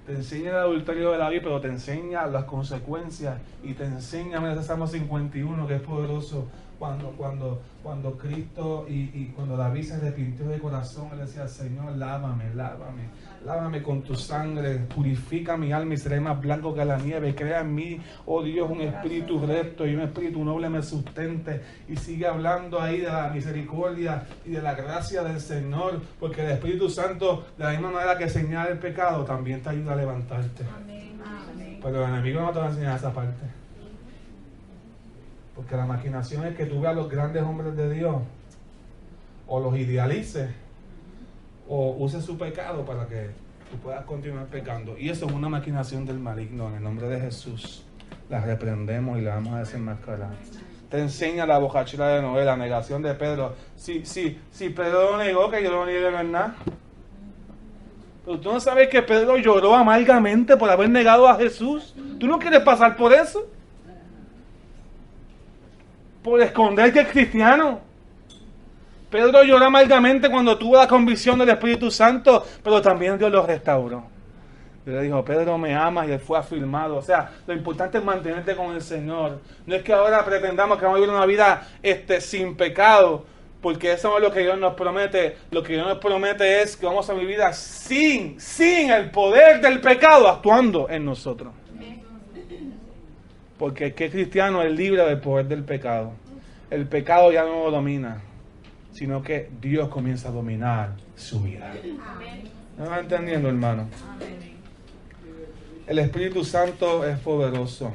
Speaker 1: Te enseña el adulterio de David, pero te enseña las consecuencias y te enseña, mira, ese Salmo 51 que es poderoso. Cuando Cristo y cuando David se arrepintió de corazón, él decía, Señor, lávame con tu sangre, purifica mi alma y seré más blanco que la nieve. Crea en mí, oh Dios, un espíritu recto y un espíritu noble me sustente. Y sigue hablando ahí de la misericordia y de la gracia del Señor, porque el Espíritu Santo, de la misma manera que señala el pecado, también te ayuda a levantarte. Amén. Pero el enemigo no te va a enseñar esa parte. Porque la maquinación es que tú veas a los grandes hombres de Dios, o los idealices, o uses su pecado para que tú puedas continuar pecando. Y eso es una maquinación del maligno. En el nombre de Jesús la reprendemos y la vamos a desenmascarar. Te enseña la bocachera de Noé, la negación de Pedro. Si Pedro lo negó, que yo lo niegue no es nada. Pero tú no sabes que Pedro lloró amargamente por haber negado a Jesús. ¿Tú no quieres pasar por eso? Por esconder que es cristiano. Pedro lloró amargamente cuando tuvo la convicción del Espíritu Santo, pero también Dios lo restauró. Y le dijo, Pedro, me amas, y él fue afirmado. O sea, lo importante es mantenerte con el Señor. No es que ahora pretendamos que vamos a vivir una vida sin pecado, porque eso no es lo que Dios nos promete. Lo que Dios nos promete es que vamos a vivir sin el poder del pecado actuando en nosotros. Porque el que es cristiano es libre del poder del pecado. El pecado ya no lo domina, sino que Dios comienza a dominar su vida. ¿Me vas entendiendo, hermano? El Espíritu Santo es poderoso.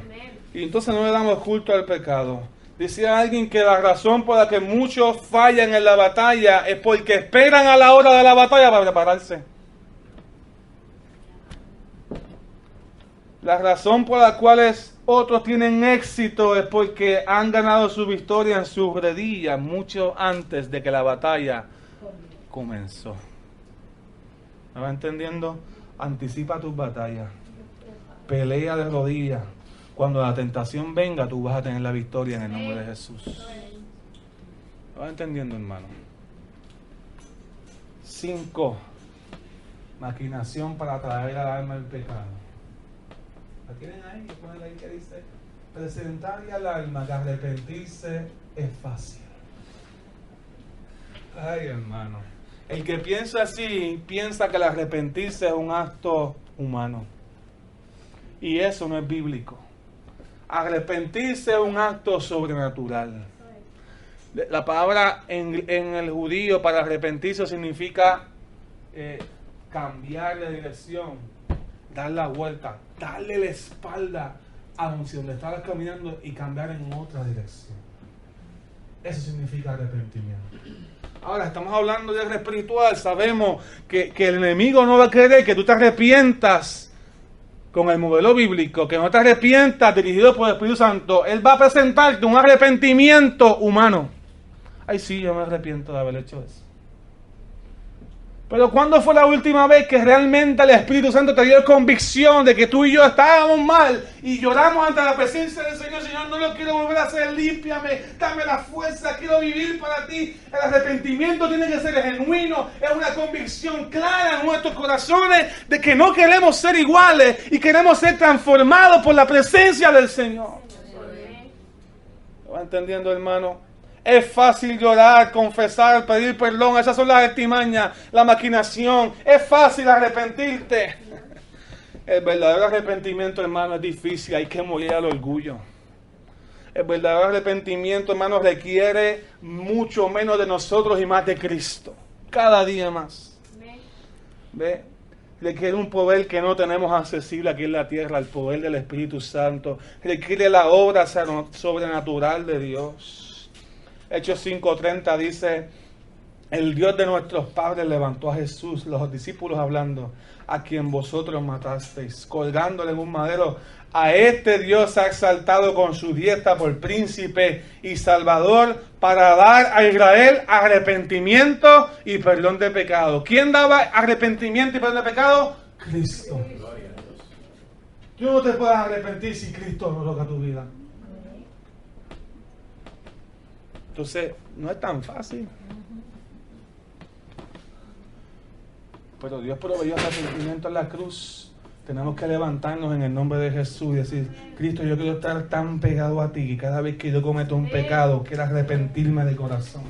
Speaker 1: Y entonces no le damos culto al pecado. Decía alguien que la razón por la que muchos fallan en la batalla es porque esperan a la hora de la batalla para prepararse. La razón por la cual otros tienen éxito es porque han ganado su victoria en sus rodillas mucho antes de que la batalla comenzó. ¿Me va entendiendo? Anticipa tus batallas. Pelea de rodillas. Cuando la tentación venga, tú vas a tener la victoria en el nombre de Jesús. ¿Me va entendiendo, hermano? 5. Maquinación para atraer al alma el pecado. ¿La tienen ahí? Ponen ahí que dice: presentarle al alma que arrepentirse es fácil. Ay, hermano. El que piensa así, piensa que el arrepentirse es un acto humano. Y eso no es bíblico. Arrepentirse es un acto sobrenatural. La palabra en el judío para arrepentirse significa cambiar de dirección, dar la vuelta, darle la espalda a donde estabas caminando y cambiar en otra dirección. Eso significa arrepentimiento. Ahora, estamos hablando de guerra espiritual. Sabemos que el enemigo no va a querer que tú te arrepientas con el modelo bíblico, que no te arrepientas dirigido por el Espíritu Santo. Él va a presentarte un arrepentimiento humano. Ay, sí, yo me arrepiento de haber hecho eso. Pero ¿cuándo fue la última vez que realmente el Espíritu Santo te dio convicción de que tú y yo estábamos mal y lloramos ante la presencia del Señor? Señor, no lo quiero volver a hacer, límpiame, dame la fuerza, quiero vivir para ti. El arrepentimiento tiene que ser genuino, es una convicción clara en nuestros corazones de que no queremos ser iguales y queremos ser transformados por la presencia del Señor. ¿Lo va entendiendo, hermano? Es fácil llorar, confesar, pedir perdón. Esas son las artimañas, la maquinación. Es fácil arrepentirte. El verdadero arrepentimiento, hermano, es difícil. Hay que morir al orgullo. El verdadero arrepentimiento, hermano, requiere mucho menos de nosotros y más de Cristo. Cada día más. ¿Ve? Requiere un poder que no tenemos accesible aquí en la tierra, el poder del Espíritu Santo. Requiere la obra sobrenatural de Dios. Hechos 5:30 dice: el Dios de nuestros padres levantó a Jesús, los discípulos hablando, a quien vosotros matasteis, colgándole en un madero. A este Dios ha exaltado con su diestra por príncipe y salvador, para dar a Israel arrepentimiento y perdón de pecado. ¿Quién daba arrepentimiento y perdón de pecado? Cristo. Tú no te puedes arrepentir si Cristo no toca tu vida. Entonces, no es tan fácil. Pero Dios proveyó arrepentimiento en la cruz. Tenemos que levantarnos en el nombre de Jesús y decir: Cristo, yo quiero estar tan pegado a ti que cada vez que yo cometo un pecado, quiero arrepentirme de corazón.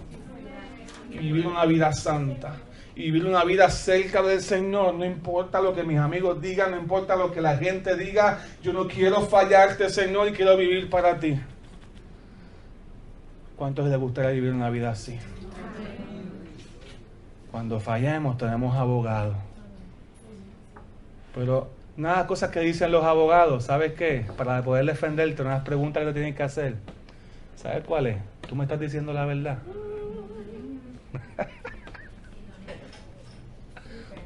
Speaker 1: Y vivir una vida santa. Y vivir una vida cerca del Señor. No importa lo que mis amigos digan, no importa lo que la gente diga. Yo no quiero fallarte, Señor, y quiero vivir para ti. ¿Cuántos les gustaría vivir una vida así? Cuando fallemos tenemos abogados. Pero nada, cosas que dicen los abogados, ¿sabes qué? Para poder defenderte, unas preguntas que te tienen que hacer. ¿Sabes cuál es? Tú me estás diciendo la verdad.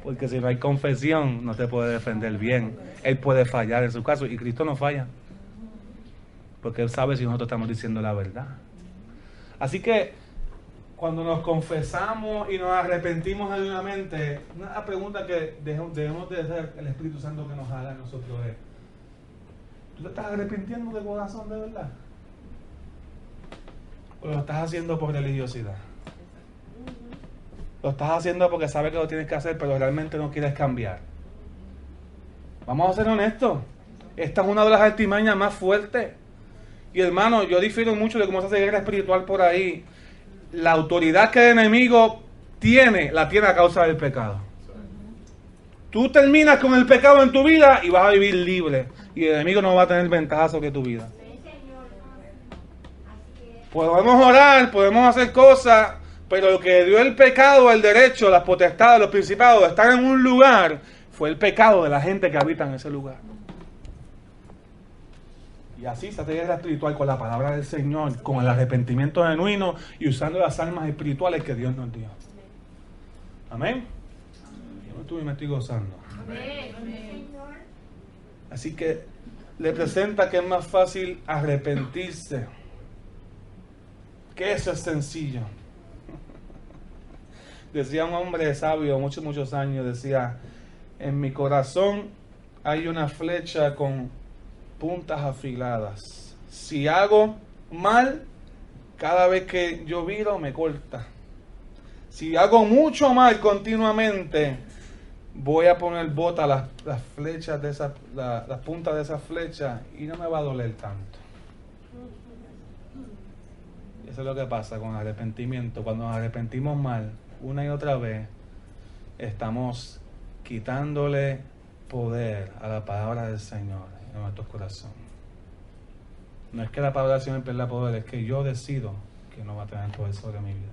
Speaker 1: Porque si no hay confesión, no te puede defender bien. Él puede fallar en su caso, y Cristo no falla. Porque Él sabe si nosotros estamos diciendo la verdad. Así que cuando nos confesamos y nos arrepentimos genuinamente, una pregunta que debemos de hacer el Espíritu Santo que nos haga a nosotros es: ¿tú te estás arrepintiendo de corazón de verdad? ¿O lo estás haciendo por religiosidad? Lo estás haciendo porque sabes que lo tienes que hacer, pero realmente no quieres cambiar. Vamos a ser honestos. Esta es una de las artimañas más fuertes. Y hermano, yo difiero mucho de cómo se hace guerra espiritual por ahí. La autoridad que el enemigo tiene, la tiene a causa del pecado. Tú terminas con el pecado en tu vida y vas a vivir libre. Y el enemigo no va a tener ventaja sobre tu vida. Podemos orar, podemos hacer cosas, pero lo que dio el pecado, el derecho, las potestades, los principados de estar en un lugar, fue el pecado de la gente que habita en ese lugar. Y así se hace guerra espiritual con la palabra del Señor, con el arrepentimiento genuino y usando las armas espirituales que Dios nos dio. Amén. Yo me estoy gozando. Amén. Así que le presenta que es más fácil arrepentirse, que eso es sencillo. Decía un hombre sabio, muchos años, decía: en mi corazón hay una flecha con puntas afiladas. Si hago mal, cada vez que yo viro me corta. Si hago mucho mal continuamente, voy a poner bota las flechas de las puntas de esas flechas y no me va a doler tanto. Eso es lo que pasa con el arrepentimiento. Cuando nos arrepentimos mal, una y otra vez, estamos quitándole poder a la palabra del Señor en nuestros corazones. No es que la palabra del Señor pierda poder, es que yo decido que no va a tener poder sobre mi vida.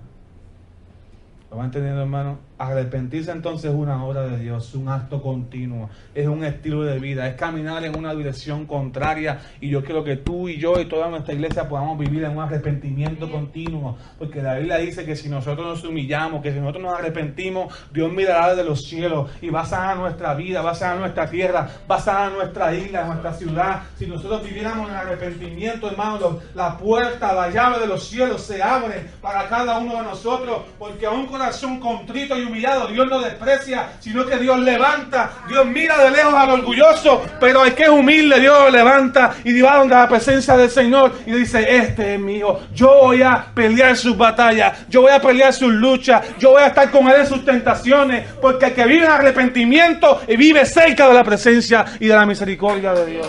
Speaker 1: ¿Lo van entendiendo, hermano? Arrepentirse entonces es una obra de Dios, un acto continuo, es un estilo de vida, es caminar en una dirección contraria, y yo quiero que tú y yo y toda nuestra iglesia podamos vivir en un arrepentimiento continuo, porque la Biblia dice que si nosotros nos humillamos, que si nosotros nos arrepentimos, Dios mirará desde los cielos y va a sanar nuestra vida, va a sanar nuestra tierra, va a sanar nuestra isla, nuestra ciudad. Si nosotros viviéramos en arrepentimiento, hermano, la puerta, la llave de los cielos se abre para cada uno de nosotros, porque a un corazón contrito y humillado Dios no desprecia, sino que Dios levanta. Dios mira de lejos al orgulloso, pero el que es humilde Dios lo levanta y va donde la presencia del Señor y dice: este es mi hijo, yo voy a pelear sus batallas, yo voy a pelear sus luchas, yo voy a estar con él en sus tentaciones, porque el que vive en arrepentimiento y vive cerca de la presencia y de la misericordia de Dios.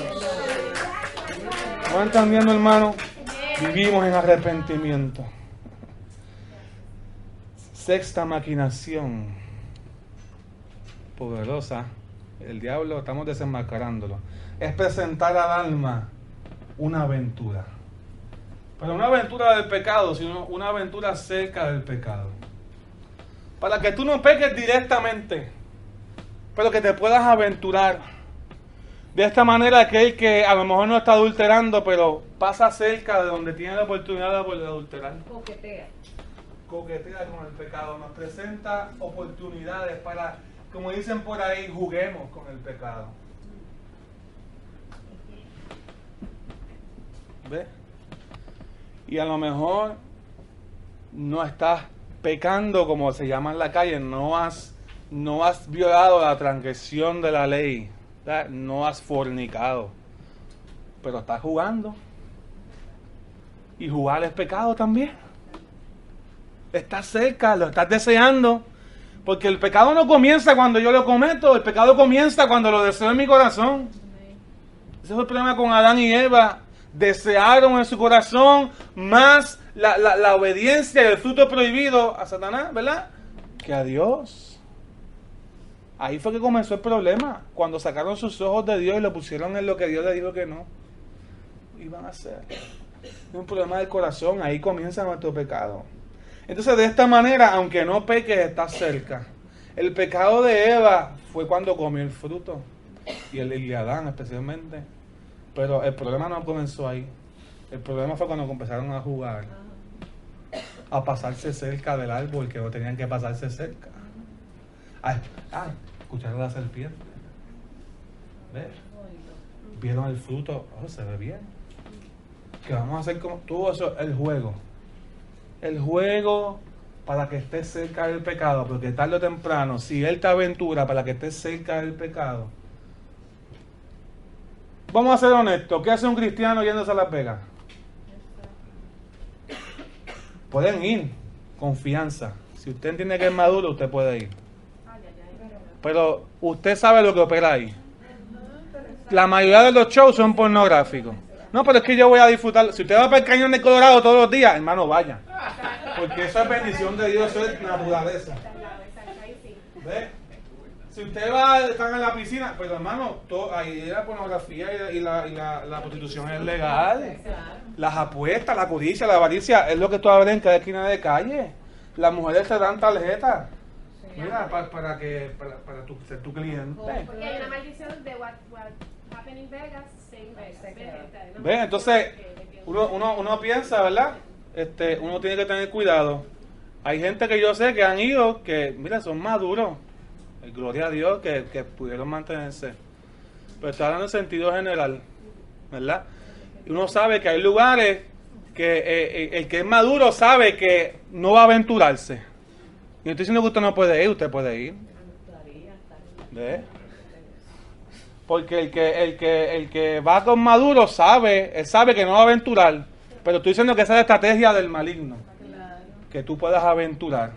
Speaker 1: ¿No entendiendo, hermano? Vivimos en arrepentimiento. Sexta maquinación poderosa, el diablo, estamos desenmascarándolo, es presentar al alma una aventura, pero no una aventura del pecado, sino una aventura cerca del pecado, para que tú no peques directamente, pero que te puedas aventurar. De esta manera, aquel que a lo mejor no está adulterando, pero pasa cerca de donde tiene la oportunidad de adulterar, coquetea con el pecado, nos presenta oportunidades para, como dicen por ahí, juguemos con el pecado. ¿Ves? Y a lo mejor no estás pecando como se llama en la calle, no has violado la transgresión de la ley, ¿verdad? No has fornicado, pero estás jugando. Y jugar es pecado también. Estás cerca, lo estás deseando, porque el pecado no comienza cuando yo lo cometo, el pecado comienza cuando lo deseo en mi corazón. Ese fue el problema con Adán y Eva. Desearon en su corazón más la obediencia y el fruto prohibido a Satanás, ¿verdad?, que a Dios. Ahí fue que comenzó el problema, cuando sacaron sus ojos de Dios y lo pusieron en lo que Dios les dijo que no iban a hacer. Es un problema del corazón, ahí comienza nuestro pecado. Entonces, de esta manera, aunque no peques, estás cerca. El pecado de Eva fue cuando comió el fruto, y el de Adán especialmente. Pero el problema no comenzó ahí. El problema fue cuando empezaron a jugar, a pasarse cerca del árbol que no tenían que pasarse cerca. Escucharon a la serpiente. ¿Ves? Vieron el fruto, se ve bien. Que vamos a hacer como todo eso, el juego. El juego para que estés cerca del pecado, porque tarde o temprano, si Él te aventura para que estés cerca del pecado. Vamos a ser honestos, ¿qué hace un cristiano yéndose a Las Vegas? Pueden ir, confianza. Si usted entiende que es maduro, usted puede ir. Pero usted sabe lo que opera ahí. La mayoría de los shows son pornográficos. No, pero es que yo voy a disfrutar. Si usted va para el Cañón de Colorado todos los días, hermano, vaya. Porque eso es bendición de Dios, eso es naturaleza. ¿Ve? Si usted va a estar en la piscina, pues hermano, ahí la pornografía y la prostitución es legal. Las apuestas, la codicia, la avaricia, es lo que tú abres en cada esquina de calle. Las mujeres te dan tarjetas. Mira, para ser tu cliente.
Speaker 2: Porque hay una maldición de what happened in Vegas, same Vegas.
Speaker 1: ¿Ves? Entonces, uno piensa, ¿verdad? Uno tiene que tener cuidado. Hay gente que yo sé que han ido, que, mira, son maduros. Gloria a Dios que pudieron mantenerse. Pero está hablando en sentido general, ¿verdad? Y uno sabe que hay lugares que el que es maduro sabe que no va a aventurarse. Y no estoy diciendo que usted no puede ir, usted puede ir. ¿Ves? Porque el que va con maduro él sabe que no va a aventurar. Pero estoy diciendo que esa es la estrategia del maligno. Que tú puedas aventurar.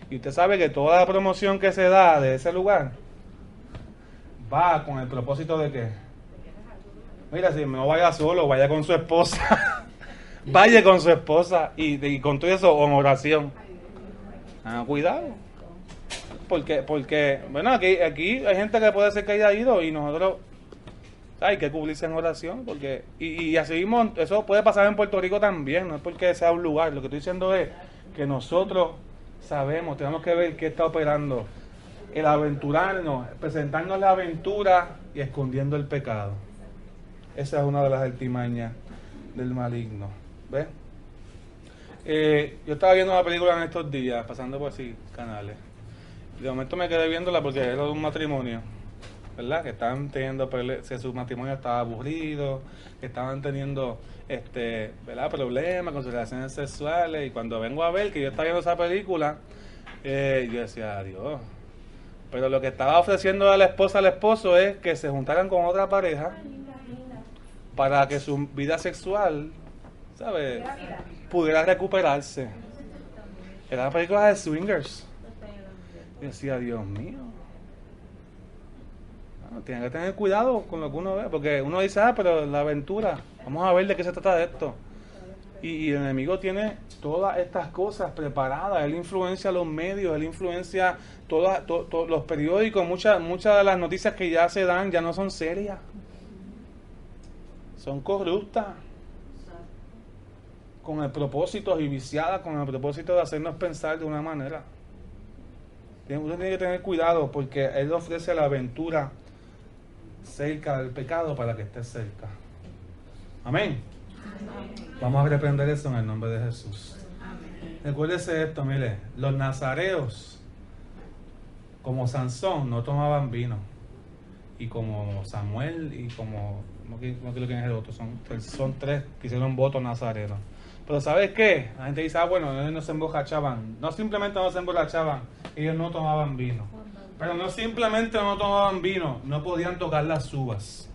Speaker 1: Y usted sabe que toda la promoción que se da de ese lugar va con el propósito de que, mira, si no vaya solo, vaya con su esposa. Vaya con su esposa y con todo eso en oración. Cuidado. Porque bueno, aquí hay gente que puede ser que haya ido y nosotros hay que cubrirse en oración, porque y así mismo, eso puede pasar en Puerto Rico también, no es porque sea un lugar, lo que estoy diciendo es que nosotros sabemos, tenemos que ver qué está operando, el aventurarnos, presentarnos la aventura y escondiendo el pecado. Esa es una de las artimañas del maligno, ¿ves? Yo estaba viendo una película en estos días, pasando por así canales, de momento me quedé viéndola porque era de un matrimonio, ¿verdad? Que estaban teniendo que su matrimonio estaba aburrido, que estaban teniendo ¿verdad? Problemas con sus relaciones sexuales, y cuando vengo a ver que yo estaba viendo esa película, yo decía, adiós. Pero lo que estaba ofreciendo a la esposa al esposo es que se juntaran con otra pareja para que su vida sexual, ¿sabes?, pudiera recuperarse. Era una película de swingers. Y decía, Dios mío. Tienen que tener cuidado con lo que uno ve, porque uno dice, pero la aventura, vamos a ver de qué se trata de esto. Y el enemigo tiene todas estas cosas preparadas, él influencia los medios, él influencia todos los periódicos, muchas de las noticias que ya se dan ya no son serias, son corruptas, con el propósito y viciadas con el propósito de hacernos pensar de una manera. Uno tiene que tener cuidado porque él ofrece la aventura cerca del pecado para que esté cerca. Amén. Vamos a reprender eso en el nombre de Jesús. Recuérdese esto, mire, los nazareos, como Sansón, no tomaban vino. Y como Samuel y como, no quiero quién es el otro, son tres que hicieron voto nazareno. Pero ¿sabes qué? La gente dice, bueno, ellos no se emborrachaban. No simplemente no se emborrachaban, ellos no tomaban vino. Pero no simplemente no tomaban vino, no podían tocar las uvas.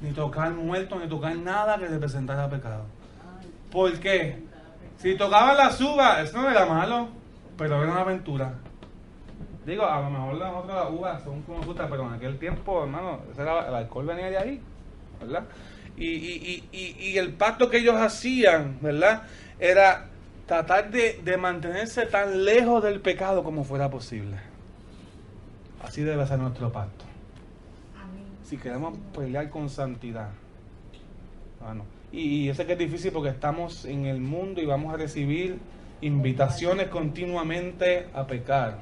Speaker 1: Ni tocar muertos, ni tocar nada que representara pecado. ¿Por qué? Si tocaban las uvas, eso no era malo, pero era una aventura. Digo, a lo mejor las otras uvas son como frutas, pero en aquel tiempo, hermano, el alcohol venía de ahí, ¿verdad? Y el pacto que ellos hacían, ¿verdad?, era tratar de mantenerse tan lejos del pecado como fuera posible. Así debe ser nuestro pacto. Si queremos pelear con santidad. Bueno, y yo sé que es difícil porque estamos en el mundo y vamos a recibir invitaciones continuamente a pecar.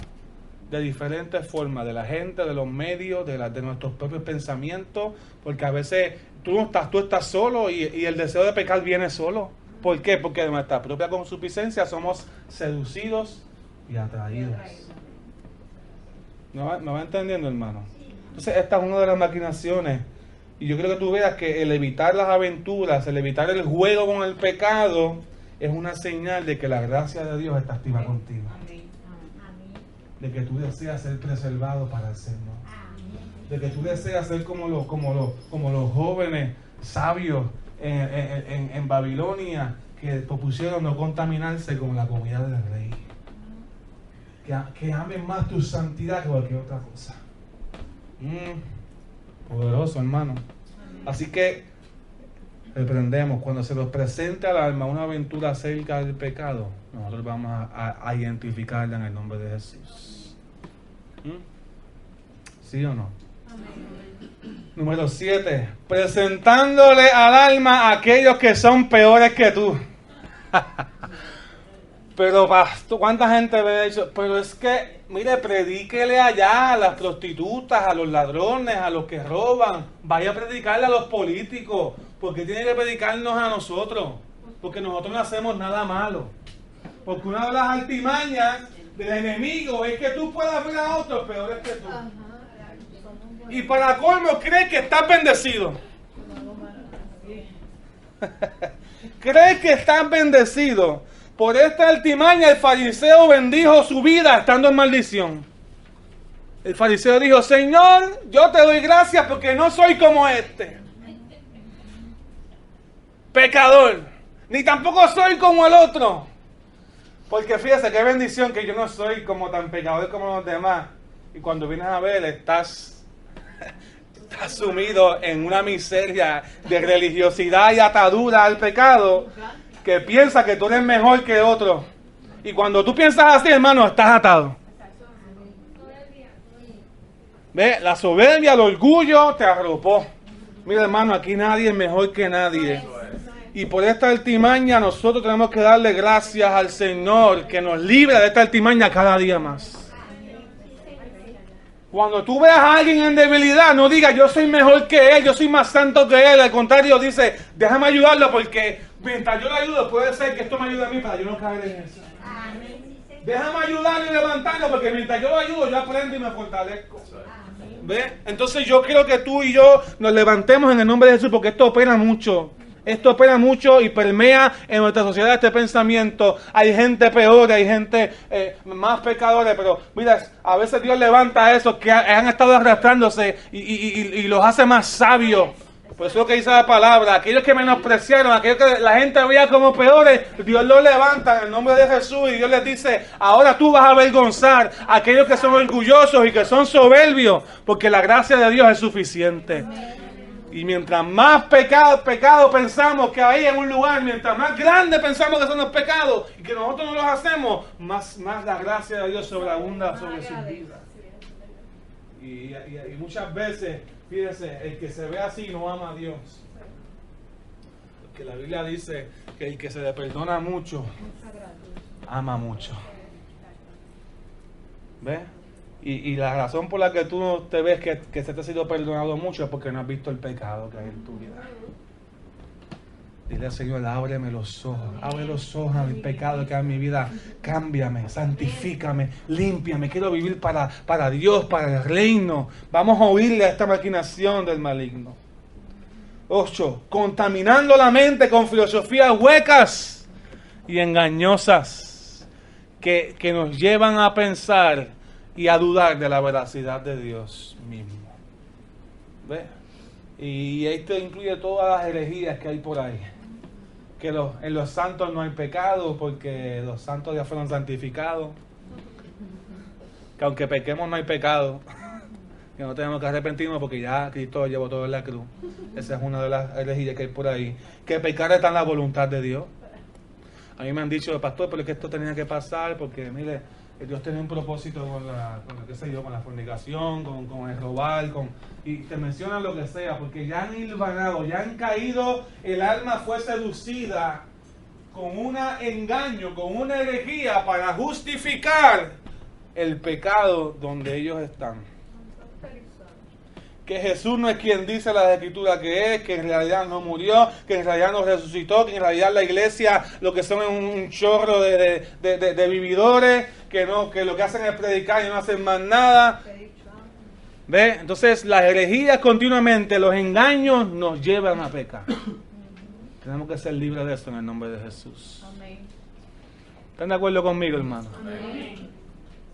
Speaker 1: De diferentes formas, de la gente, de los medios, de nuestros propios pensamientos, porque a veces tú estás solo y el deseo de pecar viene solo. ¿Por qué? Porque de nuestra propia concupiscencia somos seducidos y atraídos. ¿Me va entendiendo, hermano? Entonces esta es una de las maquinaciones, y yo creo que tú veas que el evitar las aventuras, el evitar el juego con el pecado, es una señal de que la gracia de Dios está activa contigo. De que tú deseas ser preservado para el Señor. De que tú deseas ser como los jóvenes sabios en Babilonia, que propusieron no contaminarse con la comida del rey. Que amen más tu santidad que cualquier otra cosa. Poderoso, hermano. Así que reprendemos cuando se nos presente al alma una aventura acerca del pecado, nosotros vamos a identificarla en el nombre de Jesús. ¿Sí o no? Amén. Número 7, presentándole al alma a aquellos que son peores que tú. Pero pastor, ¿cuánta gente ve eso? Pero es que, mire, predíquele allá a las prostitutas, a los ladrones, a los que roban. Vaya a predicarle a los políticos. ¿Por qué tiene que predicarnos a nosotros? Porque nosotros no hacemos nada malo. Porque una de las artimañas del enemigo es que tú puedas ver a otros peores que tú. Y para colmo, crees que estás bendecido. Crees que estás bendecido. Por esta artimaña el fariseo bendijo su vida estando en maldición. El fariseo dijo, Señor, yo te doy gracias porque no soy como este pecador, ni tampoco soy como el otro. Porque fíjese qué bendición que yo no soy como tan pecador como los demás. Y cuando vienes a ver, estás sumido en una miseria de religiosidad y atadura al pecado, que piensa que tú eres mejor que otro. Y cuando tú piensas así, hermano, estás atado. ¿Ve? La soberbia, el orgullo te arropó. Mira, hermano, aquí nadie es mejor que nadie. Y por esta altimaña nosotros tenemos que darle gracias al Señor que nos libra de esta altimaña cada día más. Cuando tú veas a alguien en debilidad, no digas yo soy mejor que él, yo soy más santo que él. Al contrario, dice, déjame ayudarlo porque mientras yo lo ayudo puede ser que esto me ayude a mí para yo no caer en eso. Déjame ayudarlo y levantarlo porque mientras yo lo ayudo yo aprendo y me fortalezco. ¿Ve? Entonces yo quiero que tú y yo nos levantemos en el nombre de Jesús porque esto opera mucho. Esto opera mucho y permea en nuestra sociedad este pensamiento. Hay gente peor, hay gente más pecadores, pero mira, a veces Dios levanta a esos que han estado arrastrándose y los hace más sabios. Por eso es lo que dice la palabra. Aquellos que menospreciaron, aquellos que la gente veía como peores, Dios los levanta en el nombre de Jesús y Dios les dice, ahora tú vas a avergonzar a aquellos que son orgullosos y que son soberbios, porque la gracia de Dios es suficiente. Y mientras más pecado pensamos que hay en un lugar, mientras más grande pensamos que son los pecados y que nosotros no los hacemos, más la gracia de Dios sobreabunda sobre sus vidas. Y muchas veces, fíjense, el que se ve así no ama a Dios. Porque la Biblia dice que el que se le perdona mucho, ama mucho. ¿Ves? Y la razón por la que tú no te ves que se te ha sido perdonado mucho es porque no has visto el pecado que hay en tu vida. Dile al Señor, ábreme los ojos, abre los ojos a mi pecado que hay en mi vida, cámbiame, santifícame, límpiame, quiero vivir para Dios, para el reino. Vamos a huirle a esta maquinación del maligno. 8. Contaminando la mente con filosofías huecas y engañosas que nos llevan a pensar y a dudar de la veracidad de Dios mismo. ¿Ve? Y esto incluye todas las herejías que hay por ahí. Que en los santos no hay pecado porque los santos ya fueron santificados. Que aunque pequemos no hay pecado. Que no tenemos que arrepentirnos porque ya Cristo llevó todo en la cruz. Esa es una de las herejías que hay por ahí. Que pecar está en la voluntad de Dios. A mí me han dicho, pastor, pero es que esto tenía que pasar porque, mire, Dios tiene un propósito con la fornicación, con el robar, y te mencionan lo que sea, porque ya han hilvanado, ya han caído, el alma fue seducida con un engaño, con una herejía para justificar el pecado donde ellos están. Que Jesús no es quien dice la Escritura que es, que en realidad no murió, que en realidad no resucitó, que en realidad la iglesia lo que son es un chorro de vividores, que lo que hacen es predicar y no hacen más nada. ¿Ve? Entonces las herejías continuamente, los engaños nos llevan a pecar. Tenemos que ser libres de eso en el nombre de Jesús. ¿Están de acuerdo conmigo, hermano? Amén.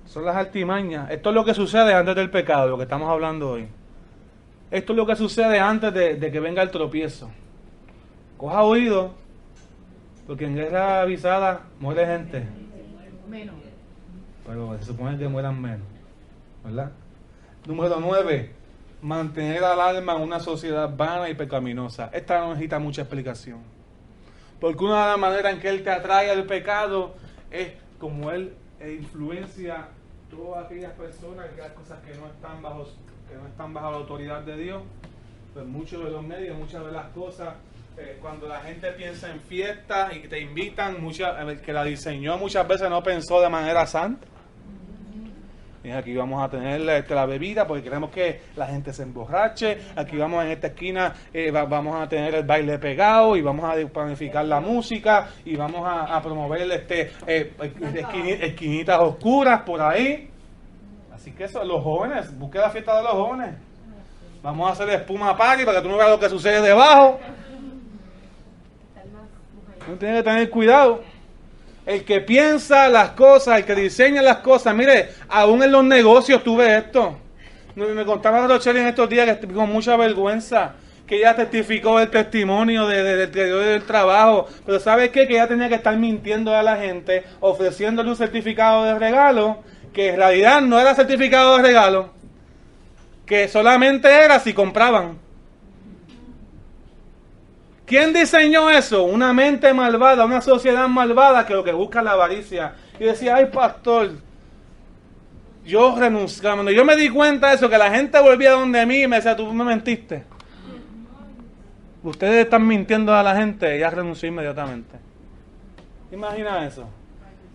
Speaker 1: Son las artimañas. Esto es lo que sucede antes del pecado, lo que estamos hablando hoy. Esto es lo que sucede antes de que venga el tropiezo. Coja oído, porque en guerra avisada muere gente.
Speaker 2: Menos.
Speaker 1: Pero se supone que mueran menos, ¿verdad? Número 9. Mantener al alma en una sociedad vana y pecaminosa. Esta no necesita mucha explicación. Porque una de las maneras en que Él te atrae al pecado es como Él influencia todas aquellas personas, aquellas cosas que no están bajo la autoridad de Dios. Pues muchos de los medios, muchas de las cosas, cuando la gente piensa en fiestas y te invitan, el que la diseñó muchas veces no pensó de manera santa. Y aquí vamos a tener la bebida porque queremos que la gente se emborrache. Aquí vamos en esta esquina, vamos a tener el baile pegado y vamos a planificar la música y vamos a promover esquinitas oscuras por ahí. Así que eso, los jóvenes, busque la fiesta de los jóvenes. Vamos a hacer espuma party para que tú no veas lo que sucede debajo. Uno tiene que tener cuidado. El que piensa las cosas, el que diseña las cosas, mire, aún en los negocios tú ves esto. Me contaba Rochelle en estos días que con mucha vergüenza, que ella testificó el testimonio del trabajo, pero ¿sabe qué? Que ella tenía que estar mintiendo a la gente, ofreciéndole un certificado de regalo, que en realidad no era certificado de regalo, que solamente era si compraban. ¿Quién diseñó eso? Una mente malvada, una sociedad malvada que lo que busca es la avaricia. Y decía, ay pastor, yo renuncié. Cuando yo me di cuenta de eso, que la gente volvía donde mí y me decía, tú me mentiste. Ustedes están mintiendo a la gente, ya renuncié inmediatamente. Imagina eso.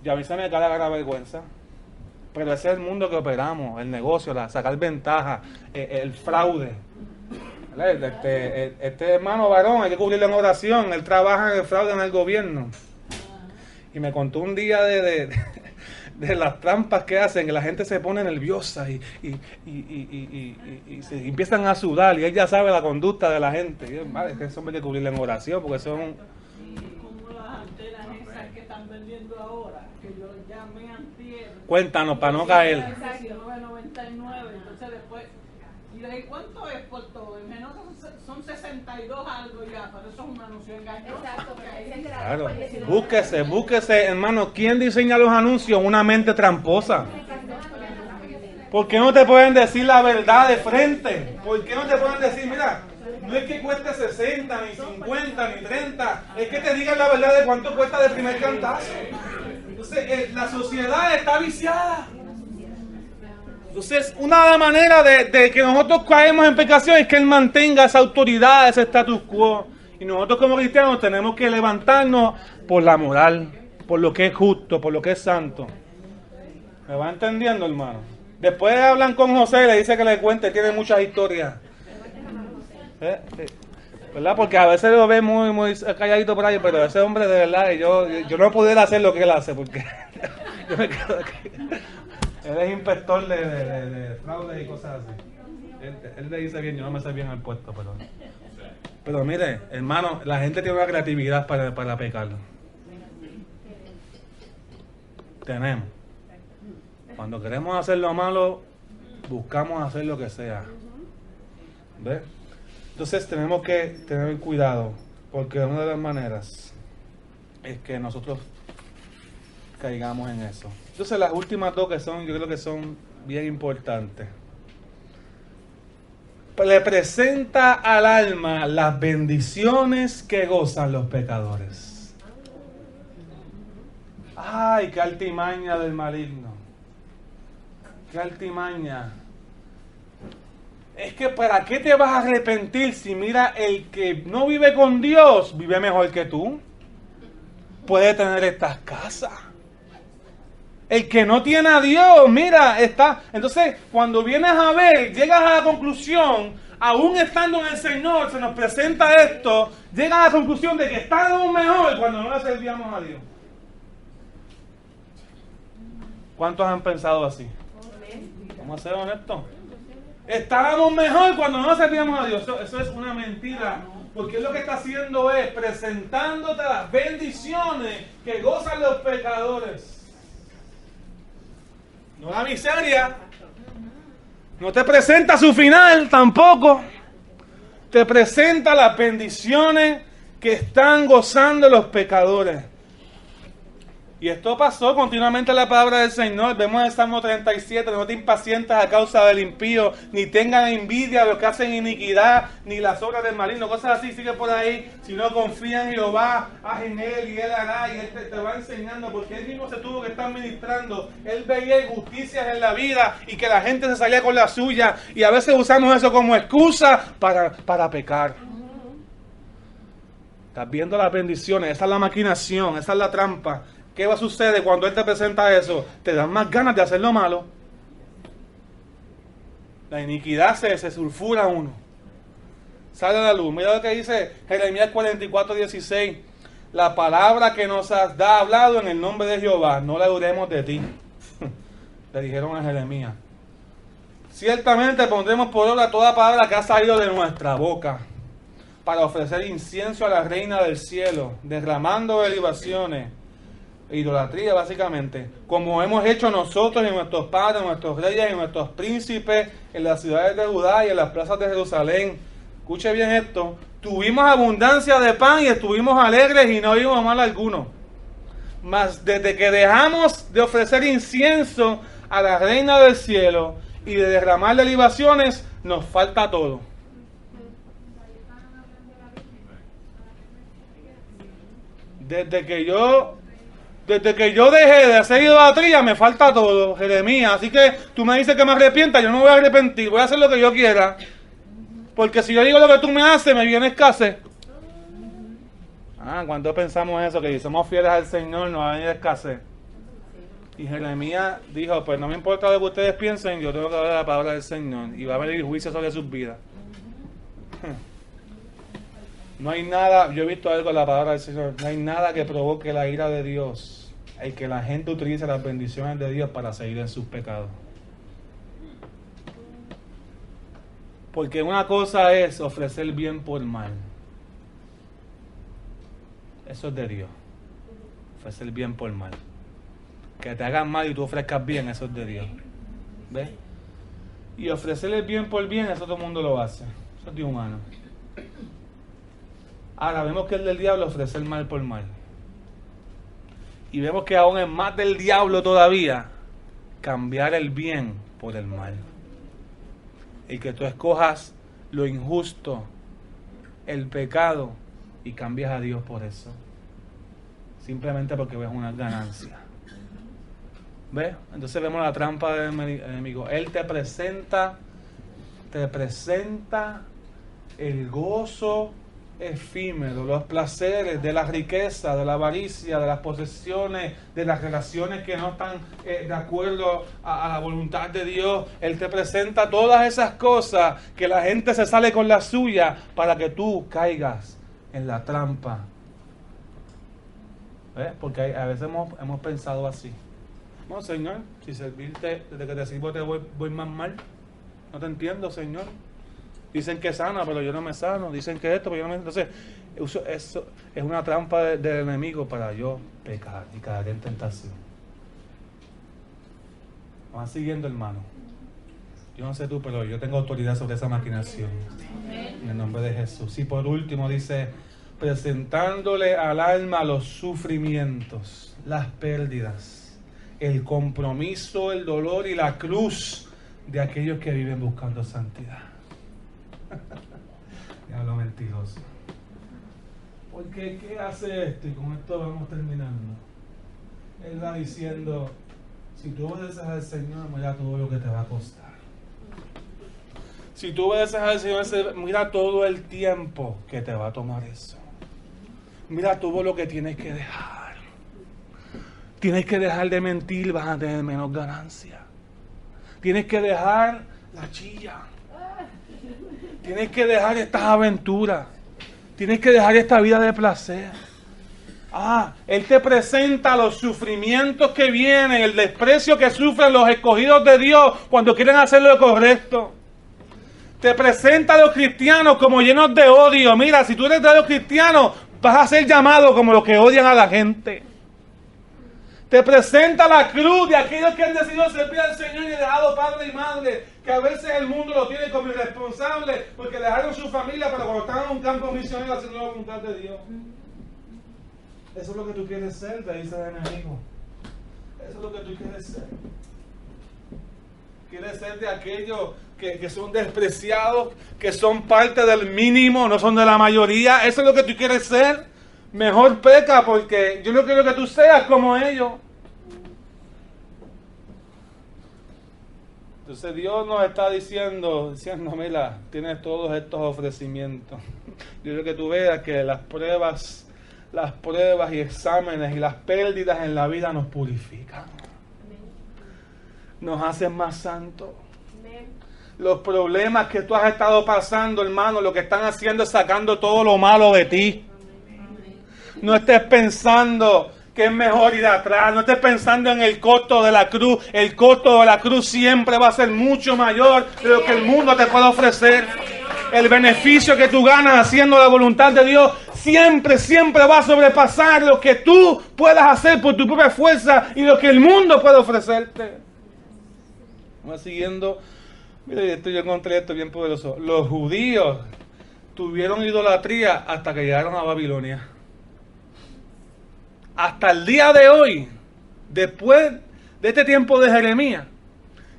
Speaker 1: Y a mí se me cae la gran vergüenza. Pero ese es el mundo que operamos, el negocio, sacar ventaja, el fraude. Este hermano varón, hay que cubrirlo en oración, él trabaja en el fraude en el gobierno. Y me contó un día de las trampas que hacen, que la gente se pone nerviosa y se empiezan a sudar, y él ya sabe la conducta de la gente. Y es que eso hay que cubrirlo en oración, porque son...
Speaker 3: Como las antenas esas que están vendiendo ahora, que yo llamé antier.
Speaker 1: Cuéntanos, para no caer.
Speaker 3: 19.99, entonces después, y le dije, ¿cuánto es por todo? Y me dijo, no, son 62 algo ya, pero eso es un anuncio engañoso.
Speaker 2: Exacto, porque dicen que la
Speaker 1: Claro,
Speaker 2: por 19.
Speaker 1: búsquese, hermano, ¿quién diseña los anuncios? Una mente tramposa. ¿Por qué no te pueden decir la verdad de frente? ¿Por qué no te pueden decir, mira, no es que cueste 60, ni 50, ni 30, es que te digan la verdad de cuánto cuesta de primer cantazo? Entonces, la sociedad está viciada. Entonces, una manera de que nosotros caemos en pecación es que Él mantenga esa autoridad, ese status quo. Y nosotros como cristianos tenemos que levantarnos por la moral, por lo que es justo, por lo que es santo. ¿Me va entendiendo, hermano? Después hablan con José y le dice que le cuente, tiene muchas historias. ¿Verdad? Porque a veces lo ve muy calladito por ahí, pero ese hombre de verdad, yo no pudiera hacer lo que él hace, porque yo me quedo aquí. Él es inspector de fraude y cosas así. Él le dice bien, yo no me sé bien el puesto, pero mire, hermano, la gente tiene una creatividad para pecar. Tenemos. Cuando queremos hacer lo malo, buscamos hacer lo que sea. ¿Ves? Entonces tenemos que tener cuidado, porque una de las maneras es que nosotros caigamos en eso. Entonces las últimas dos yo creo que son bien importantes. Le presenta al alma las bendiciones que gozan los pecadores. Ay, qué altimaña del maligno. Qué altimaña. Es que ¿para qué te vas a arrepentir si mira, el que no vive con Dios vive mejor que tú? Puede tener estas casas. El que no tiene a Dios, mira, está... Entonces, cuando vienes a ver, llegas a la conclusión, aún estando en el Señor, se nos presenta esto, llegas a la conclusión de que estábamos mejor cuando no le servíamos a Dios. ¿Cuántos han pensado así? Vamos a ser honestos. Estábamos mejor cuando no servíamos a Dios. Eso es una mentira. Porque lo que está haciendo es presentándote las bendiciones que gozan los pecadores. No la miseria. No te presenta su final tampoco. Te presenta las bendiciones que están gozando los pecadores. Y esto pasó continuamente en la palabra del Señor. Vemos en el Salmo 37, no te impacientes a causa del impío, ni tengan envidia de los que hacen iniquidad, ni las obras del maligno, cosas así, sigue por ahí. Si no confían en Jehová, haz en Él y Él hará, y Él te va enseñando, porque Él mismo se tuvo que estar ministrando. Él veía injusticias en la vida y que la gente se salía con la suya, y a veces usamos eso como excusa para pecar. Estás viendo las bendiciones, esa es la maquinación, esa es la trampa. ¿Qué va a suceder cuando Él te presenta eso? Te dan más ganas de hacer lo malo. La iniquidad se sulfura a uno. Sale a la luz. Mira lo que dice Jeremías 44:16. La palabra que nos has hablado en el nombre de Jehová, no la dudemos de ti. Le dijeron a Jeremías. Ciertamente pondremos por obra toda palabra que ha salido de nuestra boca, para ofrecer incienso a la reina del cielo, derramando de libaciones. Idolatría, básicamente, como hemos hecho nosotros y nuestros padres, nuestros reyes y nuestros príncipes en las ciudades de Judá y en las plazas de Jerusalén. Escuche bien esto: tuvimos abundancia de pan y estuvimos alegres y no vimos mal alguno. Mas desde que dejamos de ofrecer incienso a la reina del cielo y de derramarle libaciones, nos falta todo. Desde que yo Desde que yo dejé de hacer idolatría, me falta todo, Jeremías. Así que tú me dices que me arrepienta, yo no me voy a arrepentir, voy a hacer lo que yo quiera. Porque si yo digo lo que tú me haces, me viene escasez. Cuando pensamos eso, que si somos fieles al Señor, nos va a venir escasez. Y Jeremías dijo, pues no me importa lo que ustedes piensen, yo tengo que hablar la palabra del Señor. Y va a venir juicio sobre sus vidas. No hay nada, yo he visto algo en la palabra del Señor, no hay nada que provoque la ira de Dios, el que la gente utilice las bendiciones de Dios para seguir en sus pecados. Porque una cosa es ofrecer bien por mal. Eso es de Dios. Ofrecer bien por mal. Que te hagan mal y tú ofrezcas bien, eso es de Dios. ¿Ves? Y ofrecerle bien por bien, eso todo el mundo lo hace. Eso es de humano. Ahora vemos que es del diablo ofrecer mal por mal. Y vemos que aún es más del diablo todavía cambiar el bien por el mal. Y que tú escojas lo injusto, el pecado, y cambias a Dios por eso. Simplemente porque ves una ganancia. ¿Ves? Entonces vemos la trampa del enemigo. Él te presenta el gozo efímero, los placeres de la riqueza, de la avaricia, de las posesiones, de las relaciones que no están de acuerdo a la voluntad de Dios. Él te presenta todas esas cosas que la gente se sale con la suya para que tú caigas en la trampa. ¿Ves? Porque a veces hemos pensado así. No, Señor, si servirte, desde que te sirvo te voy más mal. No te entiendo, Señor. Dicen que sana, pero yo no me sano. Dicen que esto, pero yo no me... Entonces, eso es una trampa del enemigo para yo pecar y caer en tentación. Van siguiendo, hermano. Yo no sé tú, pero yo tengo autoridad sobre esa maquinación. En el nombre de Jesús. Y por último dice, presentándole al alma los sufrimientos, las pérdidas, el compromiso, el dolor y la cruz de aquellos que viven buscando santidad. Diablo mentiroso. Porque ¿qué hace esto? Y con esto vamos terminando. Él va diciendo, si tú obedeces al Señor, mira todo lo que te va a costar. Si tú obedeces al Señor, mira todo el tiempo que te va a tomar eso. Mira todo lo que tienes que dejar. Tienes que dejar de mentir, vas a tener menos ganancia. Tienes que dejar la chilla. Tienes que dejar estas aventuras. Tienes que dejar esta vida de placer. Él te presenta los sufrimientos que vienen, el desprecio que sufren los escogidos de Dios cuando quieren hacer lo correcto. Te presenta a los cristianos como llenos de odio. Mira, si tú eres de los cristianos, vas a ser llamado como los que odian a la gente. Te presenta la cruz de aquellos que han decidido servir al Señor y dejado padre y madre, que a veces el mundo lo tiene como irresponsable porque dejaron su familia para cuando estaban en un campo misionero haciendo la voluntad de Dios. Eso es lo que tú quieres ser, te dice el enemigo. Eso es lo que tú quieres ser. Quieres ser de aquellos que son despreciados, que son parte del mínimo, no son de la mayoría. Eso es lo que tú quieres ser. Mejor peca, porque yo no quiero que tú seas como ellos. Entonces Dios nos está diciendo, mira, tienes todos estos ofrecimiento. Yo quiero que tú veas que las pruebas y exámenes y las pérdidas en la vida nos purifican. Nos hacen más santos. Los problemas que tú has estado pasando, hermano, lo que están haciendo es sacando todo lo malo de ti. No estés pensando que es mejor ir atrás. No estés pensando en el costo de la cruz. El costo de la cruz siempre va a ser mucho mayor de lo que el mundo te puede ofrecer. El beneficio que tú ganas haciendo la voluntad de Dios siempre va a sobrepasar lo que tú puedas hacer por tu propia fuerza y lo que el mundo puede ofrecerte. Vamos siguiendo. Mire, yo encontré esto bien poderoso. Los judíos tuvieron idolatría hasta que llegaron a Babilonia. Hasta el día de hoy, después de este tiempo de Jeremías,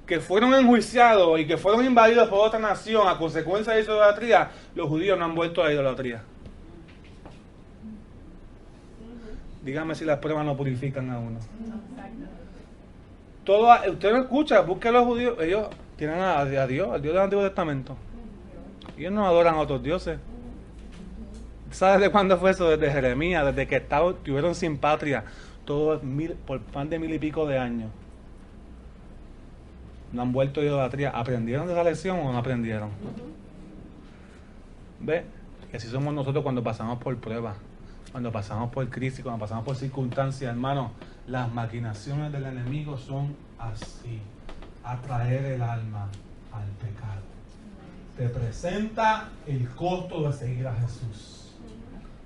Speaker 1: que fueron enjuiciados y que fueron invadidos por otra nación a consecuencia de esa idolatría, los judíos no han vuelto a la idolatría. Dígame si las pruebas no purifican a uno. Usted lo escucha, busque a los judíos, ellos tienen a Dios, al Dios del Antiguo Testamento. Ellos no adoran a otros dioses. ¿Sabes de cuándo fue eso? Desde Jeremías, desde que estuvieron sin patria, todos por más de 1000 y pico de años. No han vuelto a idolatría. ¿Aprendieron de esa lección o no aprendieron? ¿Ve? Y así somos nosotros cuando pasamos por pruebas, cuando pasamos por crisis, cuando pasamos por circunstancias, hermano. Las maquinaciones del enemigo son así: atraer el alma al pecado. Te presenta el costo de seguir a Jesús.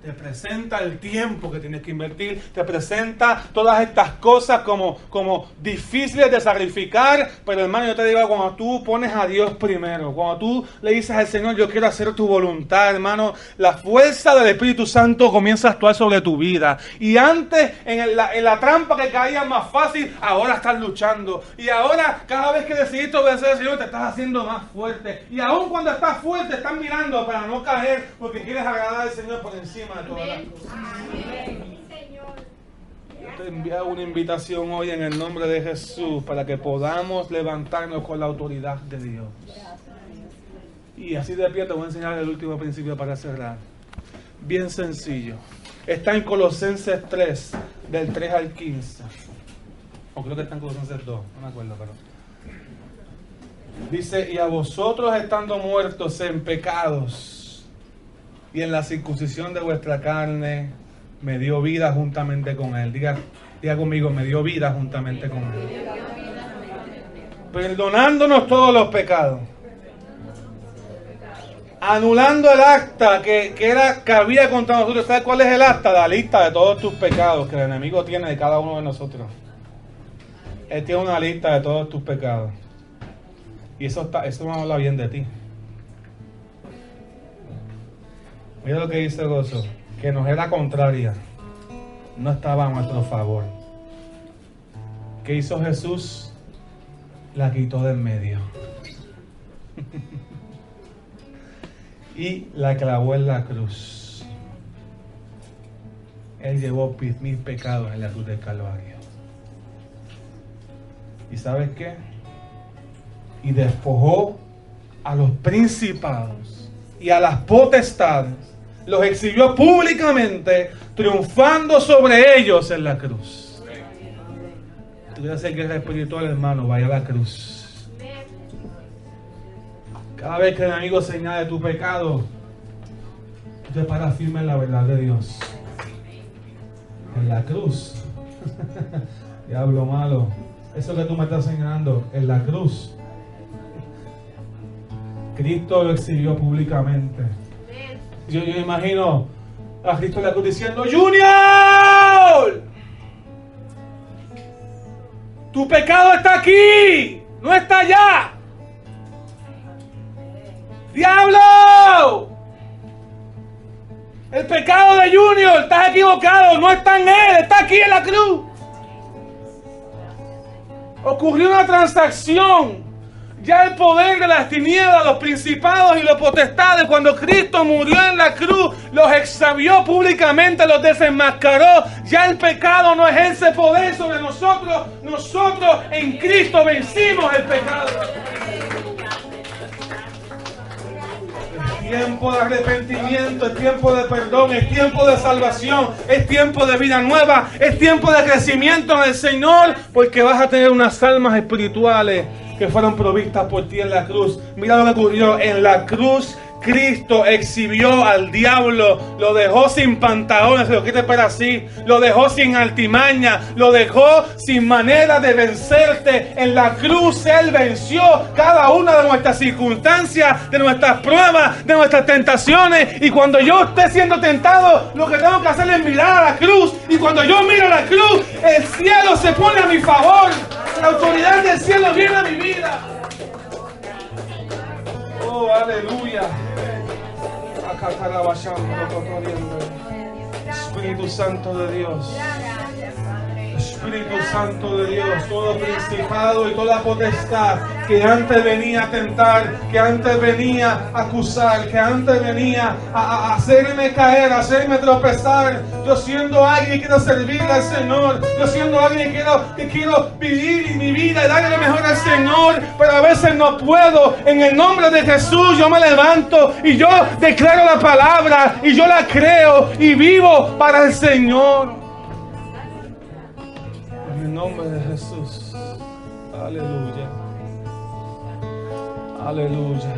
Speaker 1: Te presenta el tiempo que tienes que invertir. Te presenta todas estas cosas como difíciles de sacrificar. Pero hermano, yo te digo, cuando tú pones a Dios primero, cuando tú le dices al Señor, yo quiero hacer tu voluntad, hermano, la fuerza del Espíritu Santo comienza a actuar sobre tu vida. Y antes, en la trampa que caía más fácil, ahora estás luchando. Y ahora, cada vez que decidiste obedecer al Señor, te estás haciendo más fuerte. Y aún cuando estás fuerte, estás mirando para no caer, porque quieres agradar al Señor por encima de todas las cosas. Yo te envío una invitación hoy en el nombre de Jesús para que podamos levantarnos con la autoridad de Dios. Y así de pie te voy a enseñar el último principio para cerrar. Bien sencillo. Está en Colosenses 3, del 3 al 15. O creo que está en Colosenses 2, no me acuerdo, pero dice: y a vosotros estando muertos en pecados y en la circuncisión de vuestra carne, me dio vida juntamente con él. Diga conmigo, me dio vida juntamente con él. Perdonándonos todos los pecados. Anulando el acta que había contra nosotros. ¿Sabes cuál es el acta? La lista de todos tus pecados que el enemigo tiene de cada uno de nosotros. Él tiene una lista de todos tus pecados. Y eso no habla bien de ti. Mira lo que dice Gozo, que nos era contraria, no estaba a nuestro favor. ¿Qué hizo Jesús? La quitó de en medio. Y la clavó en la cruz. Él llevó mis pecados en la cruz del Calvario. ¿Y sabes qué? Y despojó a los principados y a las potestades. Los exhibió públicamente, triunfando sobre ellos en la cruz. Tú quieres hacer guerra espiritual, hermano, vaya a la cruz. Cada vez que el enemigo señale tu pecado, tú te paras firme en la verdad de Dios. En la cruz. Diablo malo. Eso que tú me estás señalando, en la cruz, Cristo lo exhibió públicamente. Yo imagino a Cristo en la cruz diciendo: ¡Junior! Tu pecado está aquí, no está allá. ¡Diablo! El pecado de Junior, estás equivocado, no está en él, está aquí en la cruz. Ocurrió una transacción. Ya el poder de las tinieblas, los principados y los potestades, cuando Cristo murió en la cruz, los exhibió públicamente, los desenmascaró. Ya el pecado no ejerce poder sobre nosotros. Nosotros en Cristo vencimos el pecado. Es tiempo de arrepentimiento, es tiempo de perdón, es tiempo de salvación, es tiempo de vida nueva, es tiempo de crecimiento en el Señor, porque vas a tener unas almas espirituales que fueron provistas por ti en la cruz. Mira lo que ocurrió en la cruz. Cristo exhibió al diablo, lo dejó sin pantalones, se lo quita para así, lo dejó sin artimaña, lo dejó sin manera de vencerte. En la cruz Él venció cada una de nuestras circunstancias, de nuestras pruebas, de nuestras tentaciones. Y cuando yo esté siendo tentado, lo que tengo que hacer es mirar a la cruz. Y cuando yo miro a la cruz, el cielo se pone a mi favor. La autoridad del cielo viene a mi vida. Oh, aleluya. Espíritu Santo de Dios. Espíritu Santo de Dios. Todo principado y toda potestad que antes venía a tentar, que antes venía a acusar, que antes venía a hacerme caer, a hacerme tropezar. Yo siendo alguien que quiero servirle al Señor, yo siendo alguien que quiero vivir mi vida y darle lo mejor al Señor, pero a veces no puedo. En el nombre de Jesús yo me levanto y yo declaro la palabra y yo la creo y vivo para el Señor. En el nombre de Jesús. Aleluya. Aleluya.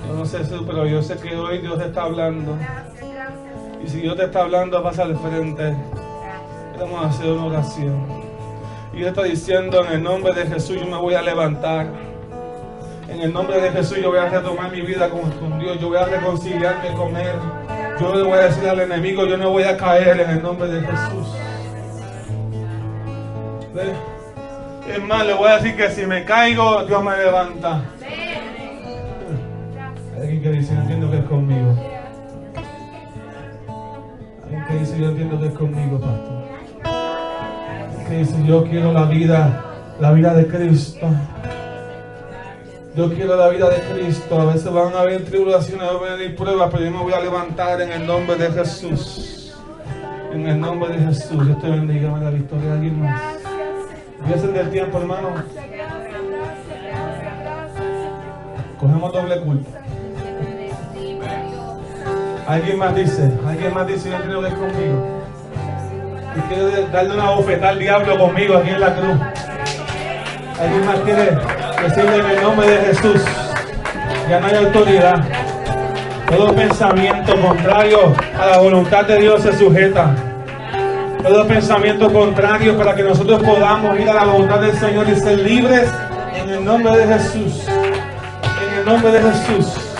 Speaker 1: Yo no sé tú, pero yo sé que hoy Dios te está hablando. Y si Dios te está hablando, pasa al frente. Vamos a hacer una oración. Y Dios está diciendo: en el nombre de Jesús yo me voy a levantar. En el nombre de Jesús yo voy a retomar mi vida con Dios. Yo voy a reconciliarme con Él. Yo le voy a decir al enemigo: yo no voy a caer en el nombre de Jesús. ¿Ve? Es más, le voy a decir que si me caigo, Dios me levanta. Hay alguien que dice: yo entiendo que es conmigo. Alguien que dice: yo entiendo que es conmigo, pastor. Alguien que dice: yo quiero la vida de Cristo. Yo quiero la vida de Cristo. A veces van a haber tribulaciones, van a venir pruebas, pero yo me voy a levantar en el nombre de Jesús. En el nombre de Jesús. Dios te bendiga, la victoria de alguien más. Voy a hacer del tiempo, hermano. Cogemos doble culto. Alguien más dice: yo entiendo que es conmigo. Y quiero darle una bofetada al diablo conmigo aquí en la cruz. Alguien más quiere decirle: en el nombre de Jesús. Ya no hay autoridad. Todo pensamiento contrario a la voluntad de Dios se sujeta. Todo pensamiento contrario para que nosotros podamos ir a la voluntad del Señor y ser libres en el nombre de Jesús. En el nombre de Jesús.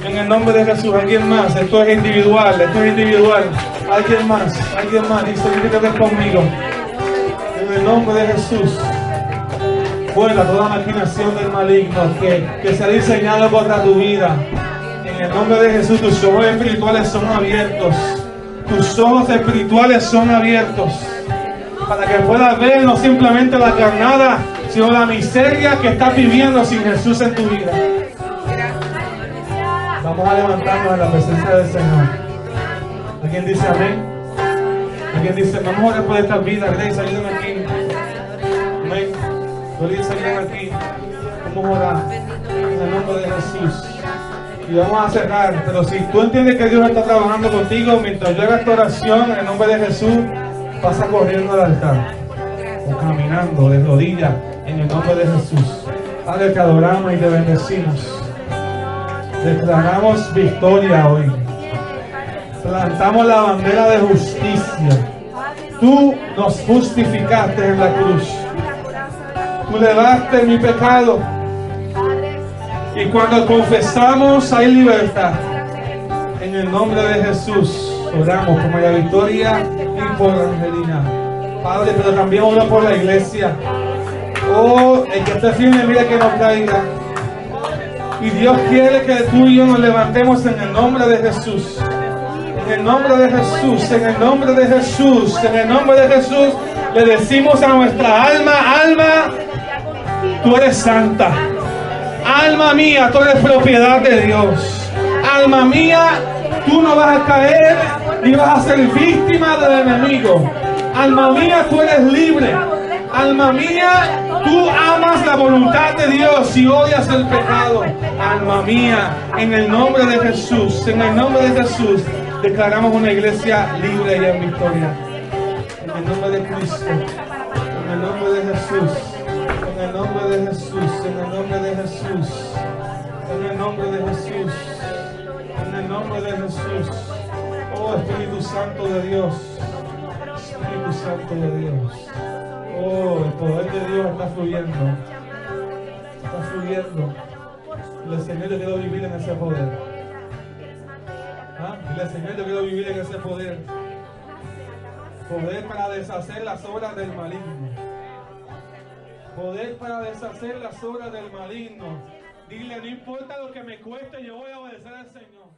Speaker 1: En el nombre de Jesús. Alguien más. Esto es individual. Alguien más dice: yo que es conmigo. En el nombre de Jesús. Fuera toda maquinación del maligno que se ha diseñado contra tu vida. En el nombre de Jesús, tus ojos espirituales son abiertos. Tus ojos espirituales son abiertos. Para que puedas ver no simplemente la carnada, sino la miseria que estás viviendo sin Jesús en tu vida. Vamos a levantarnos en la presencia del Señor. ¿Alguien dice amén? ¿Alguien dice: vamos a orar por esta vida? Grace, ayúdame aquí. Amén. Gloria, ayúdame aquí. Vamos a orar en el nombre de Jesús. Y vamos a cerrar. Pero si tú entiendes que Dios está trabajando contigo, mientras yo haga esta oración en el nombre de Jesús, pasa corriendo al altar o caminando de rodillas en el nombre de Jesús. Padre, te adoramos y te bendecimos. Declaramos victoria hoy. Plantamos la bandera de justicia. Tú nos justificaste en la cruz. Tú levaste mi pecado. Y cuando confesamos hay libertad. En el nombre de Jesús oramos por María Victoria y por Angelina. Padre, pero también oro por la iglesia. Oh, el que esté firme, mira que no caiga. Y Dios quiere que tú y yo nos levantemos en el nombre de Jesús. En el nombre de Jesús, en el nombre de Jesús, en el nombre de Jesús, le decimos a nuestra alma: alma, tú eres santa. Alma mía, tú eres propiedad de Dios. Alma mía, tú no vas a caer ni vas a ser víctima del enemigo. Alma mía, tú eres libre. Alma mía, tú amas la voluntad de Dios y odias el pecado. Alma mía, en el nombre de Jesús, en el nombre de Jesús, declaramos una iglesia libre y en victoria. En el nombre de Cristo, en el nombre de Jesús. En el nombre de Jesús, en el nombre de Jesús, en el nombre de Jesús, en el nombre de Jesús. Oh Espíritu Santo de Dios, Espíritu Santo de Dios. Oh, el poder de Dios está fluyendo, está fluyendo. Dile: Señor, yo quiero vivir en ese poder. Dile: Señor, yo quiero vivir en ese poder. Poder para deshacer las obras del maligno. Poder para deshacer las obras del maligno. Dile: no importa lo que me cueste, yo voy a obedecer al Señor.